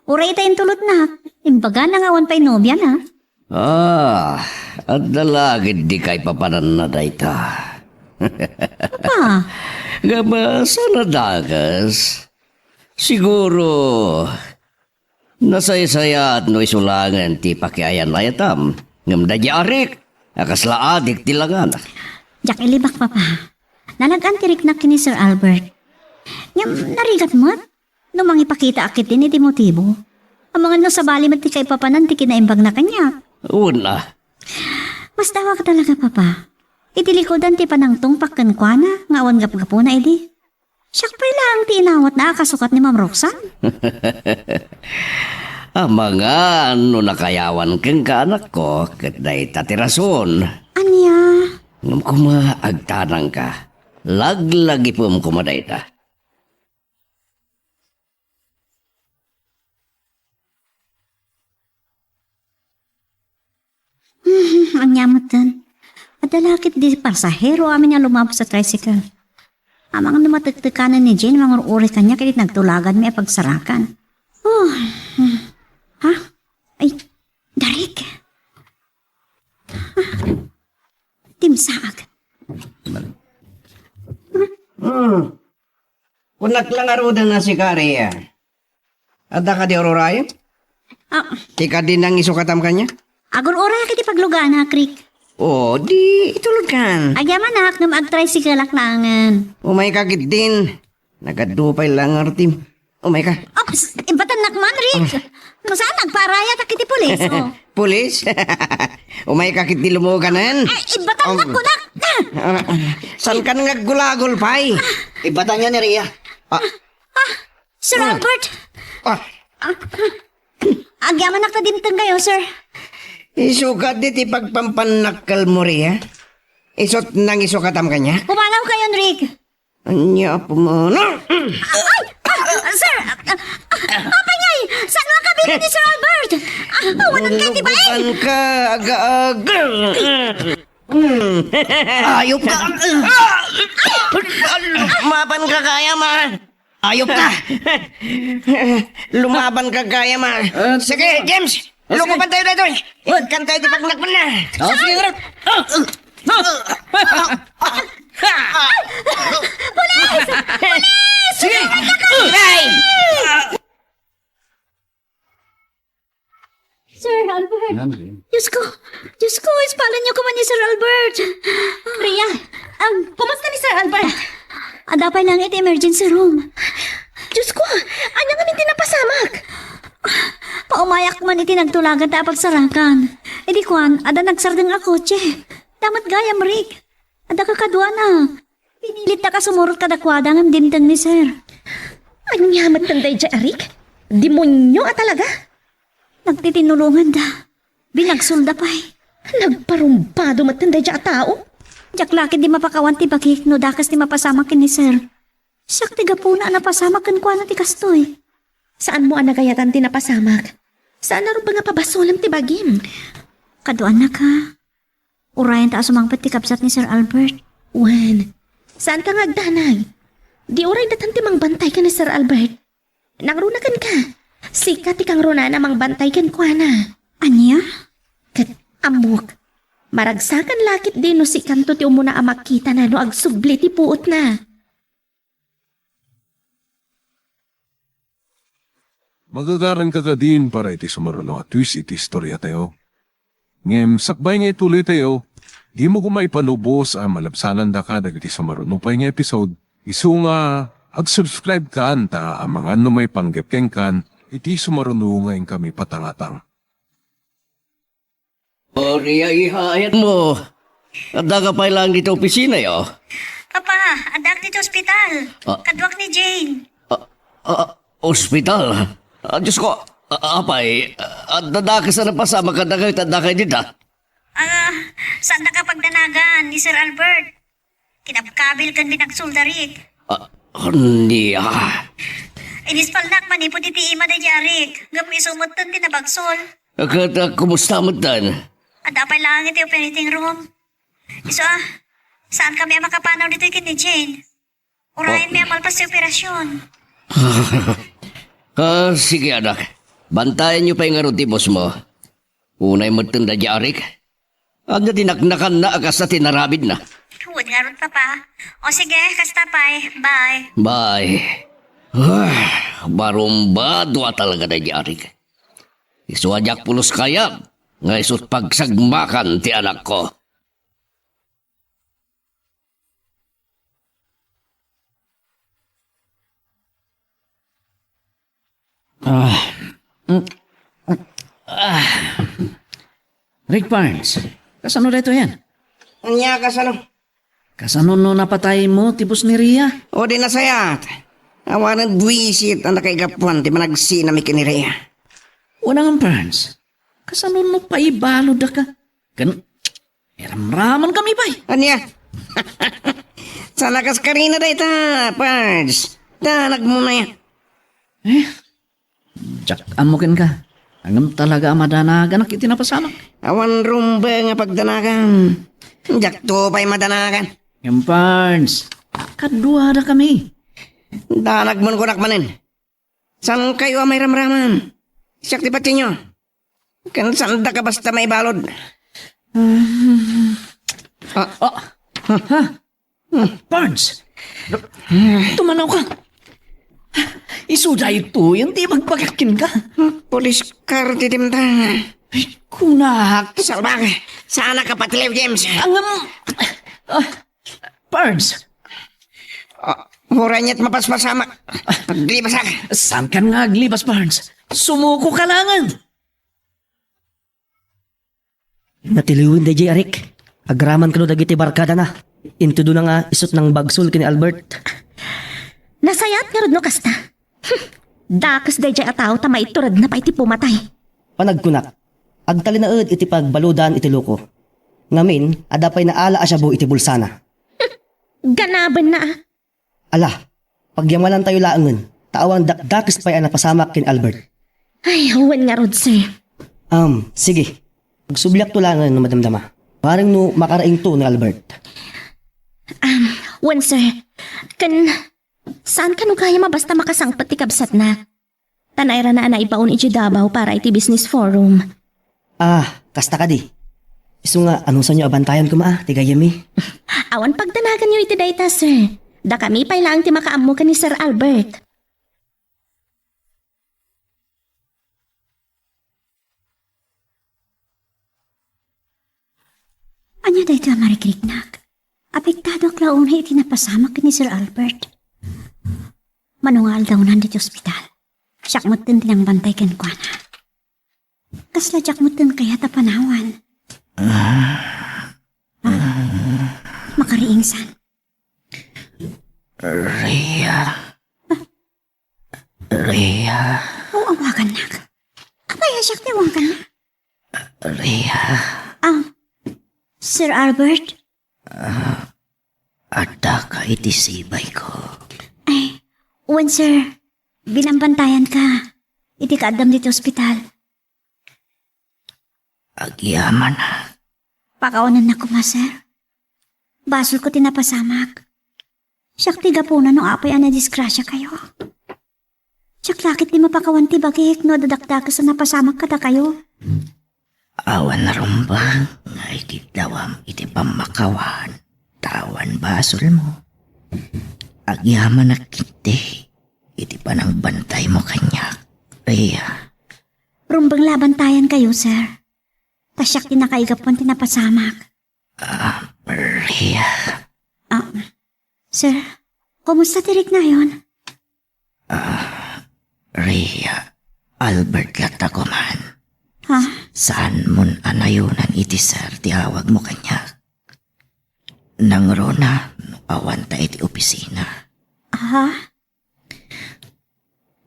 uray tayong tulot na. Imbaga nang awan pa'y nobya na. At dalagid di kay papanan na dayta. Pa, Gabasa na dagas. Siguro, nasaysaya at no isulangan ti pakiayan layatam. Ngamda di arik, akasla adik tilangan. jak ilibak, Papa. Nalagan tirik na kini Sir Albert. Ngam, narigat mo? No mangipakita akit din iti motibo. Ang mga no sa bali mati kay papanan ti kinaimbag na kanya. Una, Mas dawa ka talaga, Papa. Itilikodan ti panangtong pakkankwana, nga awan gap-gapo na edi. Siyempre lang ti inawat na kasukat ni Ma'am Roxanne. mga ano nakayawan kang kaanak ko, kat day tatirason. Anya? Ngam kumaagtanang ka, laglagi po mo kumadayta. Ang yamatan. At dalakit di pasahero amin niya lumabas sa tricycle. Ang mga numatagtikanan ni Jane, mga uri kanya kalit nagtulagan may pagsarakan. Oh, ha? Ay, darik. Timsaag. Kunak lang arudan na si Kari ya. Ada ka di ororayo? Ah, Tika din ang isukatam kanya? agur uri kiti paglugana, Krik. Oh, di itulog kan. Agyaman nak, nung ag-tricycle aklangan. Umay kakit din. Nagadupay lang artim. Umay ka. Ops, ibatan nakman, Rick. Saan nagparaya ta kiti polis? Oh. Pulis? Umay kakit di lumuganan. Ay, ibatan nak ko nak. San ka nagagulagol pay? Ibatan niya ni Rhea. Sir Albert. Ah, Agyaman nak ta dimtang kayo, sir. isukat di ti pagpampanakal mo riya. Isot nang isukatam kanya. Pumanaw kayo, Rick. Anya po mo. Sir! Papanyay! Saan mga kabili ni Sir Albert? Walang kayo, di ba eh? Luguban ka, aga-aga. Ayop ka! Lumaban ka kaya, ma. Ayop ka! Lumaban ka kaya, ma. Sige, James. Lumaban tayo dito. Kan tayo di pagnakpan na. Sige, nga Sige! Bye! Sir Albert. Diyos ko, ispalan niyo ko man ni Sir Albert. Ria, kumusta ni Sir Albert? Adapay lang iti emergency room. Diyos ko, anya nga min tinapasamak. Paumayak man iti nagtulagan ta pagsarakan. Edi kwan, ada nagsardeng a kotse. Damat gayam, Rick. Ada kakadwa na. Pinilit na kasumurot kadakwada ng dintang ni Sir. Anya matanday dya, Arik? Demonyo talaga. Nagtitinulungan da. Binagsulda pa'y. Nagparumbado matanday dya tao. Jaklakit di mapakawan ti bagik no dakas ti mapasama kin ni Sir. Siyak ti gapuna na pasama kin kwa na ti kastoy. Saan mo anagayatan tinapasamak? Saan na rin ba nga pabasulam ti bagim? Kaduan na ka. Urayan ta asumangpat ti kapsat ni Sir Albert. Wen, saan ka nga agdanay? Di oray datan ti mangbantay ka ni Sir Albert. Nangrunakan ka. Sikat ti kang runa na mangbantay kan kwa na. Anya? Kat amok. Maragsakan lakit din no si kanto ti umuna amakita na no agsubli ti puot na. Magagaran ka ka din para iti sumaralo at twist iti istorya tayo. Ngem, sakbay nga ituloy tayo. Di mo ko maipanubos ang malabsanan da ka dagiti sa marunupay nga episode. Isu nga, ag-subscribe ka anta ang mga ano may panggepkeng kan, iti sumarunungayin kami patangatang. O, Ria, ihayat mo. Ada ka pa lang dito opisina, yo. Papa, adak dito ospital. Ah. Kadwak ni Jane. Ospital? Diyos ko, apay, dada ka sa napasama ka na kayo, tanda kayo dito. Saan na kapag danagan ni Sir Albert? Kinabkabil kan binagsuldarik. Hindi, Inispalnak man ipo titi ima da jarik. Gami sumutan tinabagsol. Kumusta mo tan? Adapay lang iti operating room. Iso saan kami makapanaw dito kini Jane? Urahin mi amal pa sa operasyon. Sige anak, bantayan niyo pa yung aruti boss mo. Unay mo itong dadyarik. Ang dinaknakan na akas na tinarabid na. Huwag nga ron, Papa. O sige, kastapay. Bye. Bye. Barumba, dua talaga dadyarik. Isuadyak pulos kaya, nga isut pagsagmakan ti anak ko. Rick Barnes, kasano dito yan? Anya ka sa Kasano no napatay mo, tibos ni Ria? O di nasayat. Awanan buwisit ang nakaigapuan, di managsina mi kinireya. Unang Barnes, kasano no paibalo da ka? Eramraman kami ba? Anya? Sa lakas karina da ita, Pards. Tanag mo na yan. Jack, amukin ka. Hanggang talaga madanagan ang kitinapasamak. Awan rumba nga pagdanagan. Jak to pa'y madanagan. Yung Barnes, kadua da kami. Danag mo ko nakmanin. San kayo may ramraman? Siyak di pati nyo. Kan sanda ka basta may balod. Barnes, tumanaw ka. Isuda ito, yung di magpagakin ka. Polis car titimta. Ay, kunak. Salbag, sana ka patilew, James. Barnes, Huranyat mapaspasama. Paglibas ka. saan ka nga aglibas, Barnes? Sumuko ka langan. Natiliwin da Jay Arik. Agraman ka no dagiti barkada na. Into do na nga isot ng bagsol kini Albert. Nasayat nga rod no kasta. Dakas day jay ataw ta maiturad na pa iti pumatay. Panagkunak. Agtali na iti pagbaludan iti loko. Ngamin, adapay na ala asya iti bulsana. Ganaban na. Ala, pagyamalan tayo laangan. Taawang dakdakis pa'y napasamak kin Albert. Ay, huwan nga rod, sir. Sige. Pagsublyak to langan no madamdama. Parang no makaraing to ni Albert. Huwan, sir. Saan ka no kaya mabasta makasangpat ti kabsat na? Tanayra na ibaon iti Davao para iti business forum. Kasta ka di. Iso nga, anong sa nyo abantayan ko tigayami? Awan pagdanagan nyo iti dayta, sir. Da kami pa'y lang ti makaammo ka ni Sir Albert. Anya dahito ang marikiriknak. Apektado ang laon na itinapasamak ni Sir Albert. Manungal daw nandito ospital. Siyak mo din tinang bantay kan kwa na. Kasla jak mo din kaya tapanawan. Makariingsan. Ria. Oo, awakan na. Kapaya siyak tiwang ka na. Ria. Sir Albert? Ada ka iti sibay ko. Ay, uwan sir. Binambantayan ka. Iti kaadam dito ospital. Agyaman na. Pakawanan na ko ma, sir. Basol ko tinapasamak. Siyak tiga po na no apoy ana disgrasya kayo. Siyak lakit di mapakawan ti bagik no dadakdak sa napasamak kada kayo. Awan na rumba. Nga ikitawam iti pamakawan. Tawan basol mo. Agyaman na kiti. Iti panang bantay mo kanya. Ria. Rumbang labantayan kayo, sir. Tasyak tinakaigapon tinapasamak. Rhea, Sir, kumusta tirik na yon? Rhea, Albert lata ko man. Ha? Saan mon anayunan iti sir ti awag mo kanya? Nang rona, awan ta iti opisina. Ha?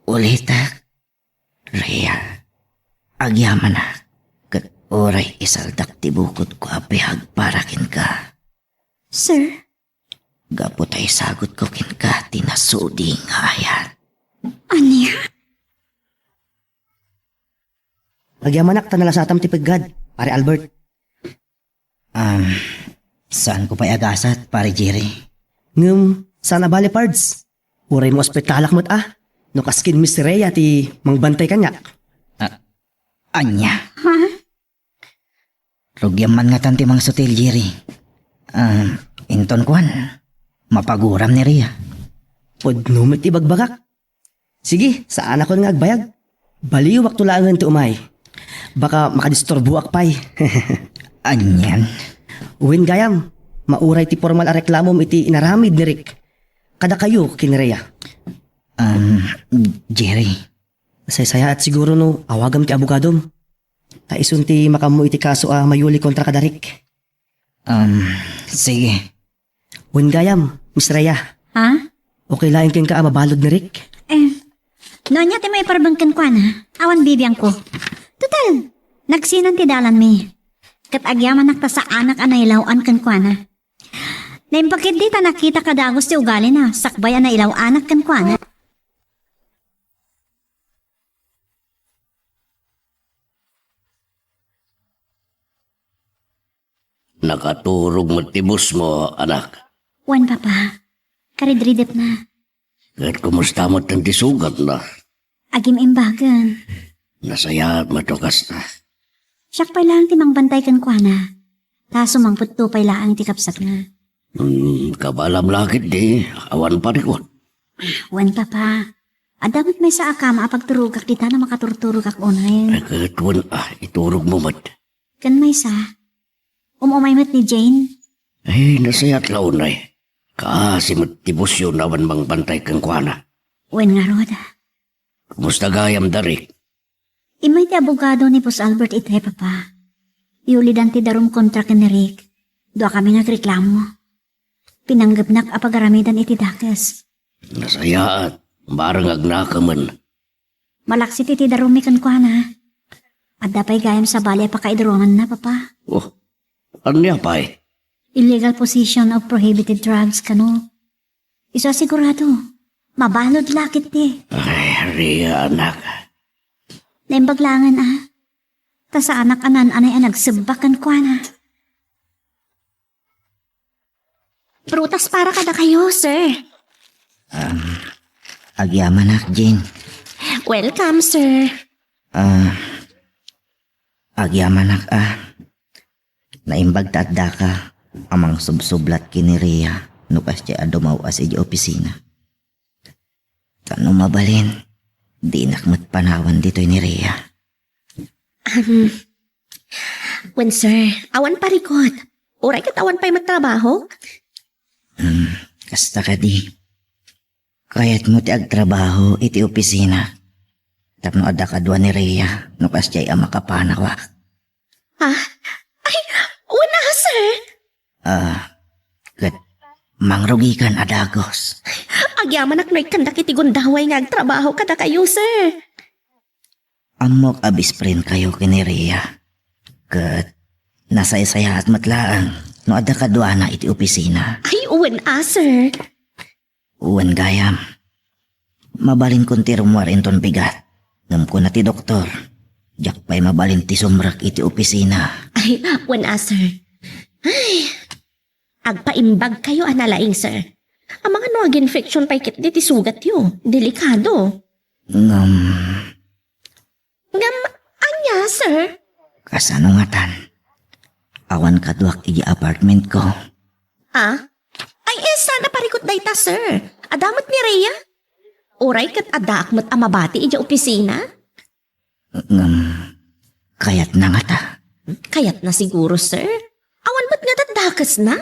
Ulitak, Rhea, agyaman na. Kat oray isaldak ti bukod ko apihag para kin ka. Sir? Gapo tay sagot ko kin ka tinasuding hayat. Anya? Nagyamanak ta nalasatam ti peggad, pare Albert. Saan ko pa'y agasat, pare Jerry? Ngem, sana bali pards. Uray mo ospitalak mo't no kaskin Miss Rhea ti mangbantay kanya. Anya? Ha? Rugyam man nga tanti mga sotel, Jerry. Inton kwan, mapaguram ni Rhea. Podno met ti bagbagak. Sige, saan ako nga agbayag? Baliw wakto langan ti umay. Baka makadisturbo akpay. Anyan? Uwin gayam, mauray ti formal a reklamom iti inaramid ni Rick. Kada kayo kin Rhea. Jerry. Saya at siguro no, awagam ti abogadom. Taisun ti makamu iti kaso mayuli kontra kada Rick. Sige. Uwin gayam, Miss Rhea. Ha? Okay lang kin ka mabalod ni Rick. Nonya ti may parbangkan ko na. Awan bibiyang ko. Total, nagsinan ti dalan mi. Kat agyaman nakta sa anak anailawan kan ko na. Naimpakit di ta nakita kadagos ti ugali na. Sakbayan na ilaw anak kan ko na. Nakaturog mo tibos mo, anak. Wan papa, karidridip na. Kahit kumusta mo tanti sugat na. Agim imbagan. Nasaya at matukas na. Siyak pa lang ti mangbantay kan ko na. Taso mangputto pa lang ti kapsat na. Kabalam lakit di, awan pa rikot. Wan papa, adamot may sa akama apagturugak di ta na makaturturug ak unay. Kahit wan, iturog mo mat. Kan may sa, umumay mat ni Jane. Ay, nasaya at launay. Kasi matibos yun naman mang bantay kang kuana. Wan nga roda. Kumusta gayam darik? Imay ti abogado ni Pus Albert ite, papa. Iulidan ti darum kontra ken ni Rick. Doa kami nagreklamo. Pinanggapnak apagaramidan iti dakas. Nasaya at barang agnakaman. Malaksit iti darum mi kan kuana. At dapay gayam sa bali apakaidaruman na, papa. Oh, ano niya pa eh? Illegal possession of prohibited drugs, kano. Isa sigurado, mabalod lakit ti. Ay, Rhea, anak. Naimbaglangan Ta sa anak anan anay nagsabakan kwa na. Prutas para kada kayo, sir. Agyaman nak, Jane. Welcome, sir. Agyaman nak, Naimbag tatda ka, amang subsublat kini Rhea, nukas siya adumaw as iji opisina. Tanong mabalin, di nakmat panawan dito ni Rhea. When, sir, awan parikot. Uray katawan pa'y magtrabaho? Kasta ka di. Kayat mo ti agtrabaho iti opisina. Tapno ada kadwa ni Rhea, nukas siya makapanawak. Ay, una, sir. Kat mangrugikan adagos. Agyaman ak noy kandak iti gundaway nga agtrabaho kada kayo, sir. Amok abisprin kayo kini Rhea. Kat nasay-saya at matlaang no ada kadwa na iti opisina. Ay, uwan, sir. Uwan gayam. Mabalin kunti rumwar inton bigat. Ngam ko na ti doktor. Jak pa'y mabalin ti sumrak iti opisina. Ay, uwan, sir. Ay, agpaimbag kayo analaing, sir. Ang mga no infection pa'y kit di ti sugat yo. Delikado. Ngam, Anya, sir? kasano nga tan? Awan kadwak iti apartment ko. Ay, sana parikot day ta, sir. Adamot ni Rhea. Oray kat adakmat amabati iti opisina. Ngam, kayat na nga ta. Kayat na siguro, sir. Awan mo't nga takas na?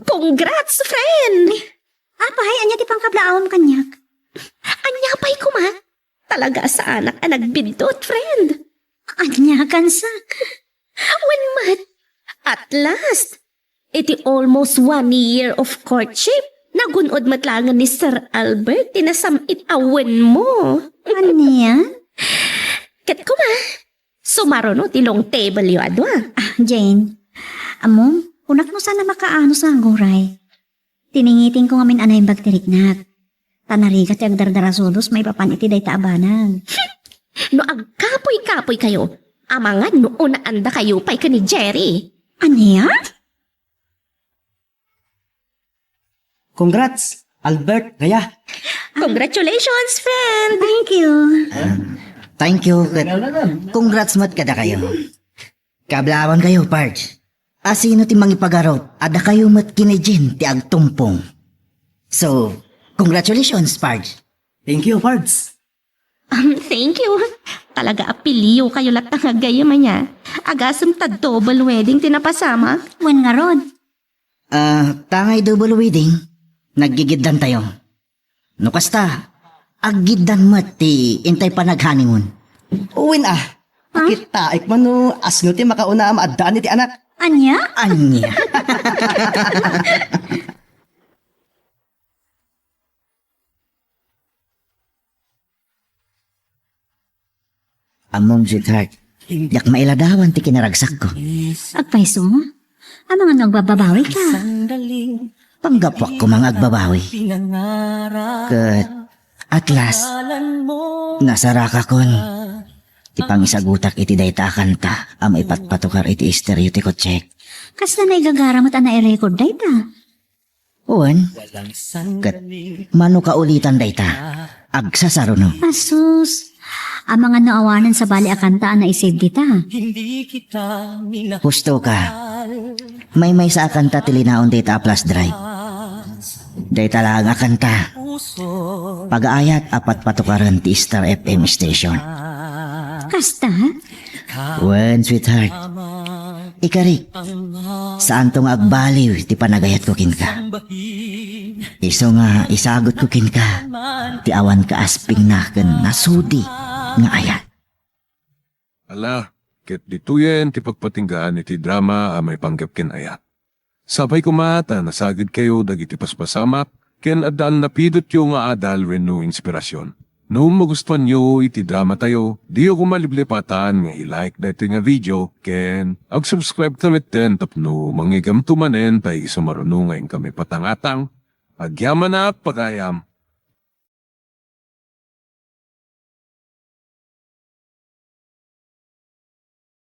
Congrats, friend! Apay, anya ti pangkablaawam kanyak. Anya pa'y kuma? Talaga sa anak ang nagbindot, friend. Anya kansa. When mat, at last, iti almost 1 year of courtship. Nagunod matlangan ni Sir Albert, tinasamit awen mo. Anya? Kat kuma, sumaro no tilong table yo adwa. Jane, among, unak mo sana makaano sa aguray. Tiningiting ko ngamin anay bagtiriknat. Tanarigat yung dardarasodos may papan iti day taabanag. No agkapoy-kapoy kayo, amangan no unaanda kayo pa'y ka ni Jerry. Anya? Congrats, Albert, Rhea. Congratulations, friend! Thank you. Thank you. Congrats mat kada kayo. Kablawan kayo, Pards. Asino ti mangipagarot, ada kayo mat kinijin ti agtumpong. So, congratulations, Pards. Thank you, Pards. Thank you. Talaga apiliyo kayo lahat ng agayama niya. Agasam ta double wedding tinapasama. Wen nga rod. Tangay double wedding, naggigiddan tayo. No kasta, aggidan mat ti intay pa nag-honeymoon. Uwin Kita, ikmano, asno ti makauna maadaan ti anak. Anya? Anya. Among sweetheart, yak mailadawan ti kinaragsak ko. Agpaiso mo? Ang mga nagbababawi ka. Panggapwak ko mga agbabawi. Kat, at last, nasaraka kon. Ti pangisagutak iti dayta kanta, am ipatpatukar iti isteryo ti kotsek. Kas na naigagaramot na i-record day ta. Uwan, kat, mano ka ulitan dayta, agsasaro no. Asus, ang mga naawanan sa bali akanta na isave dita. Husto ka, may sa akanta tilinaon dayta plus drive. Dayta lang akanta, pag-aayat apat patukaran ti Star FM station. Kasta? Uwan, sweetheart, ikarik, saan tong agbaliw ti panagayat ko kin ka. Iso nga isagot ko kin ka, ti awan ka asping na ken nasudi nga ayat. Ala, ket dituyen ti pagpatinggaan iti drama a may panggap ken ayat. Sabay kumata nasagid kayo dagiti paspasamak ken adal napidot yo nga adal wenno inspirasyon. No magustuhan nyo iti drama tayo, di ako maliblipatan nga i-like dati nga video ken ag-subscribe tamit ten tapno mangigam tumanen tay sumarunungay kami patangatang agyaman na pagayam.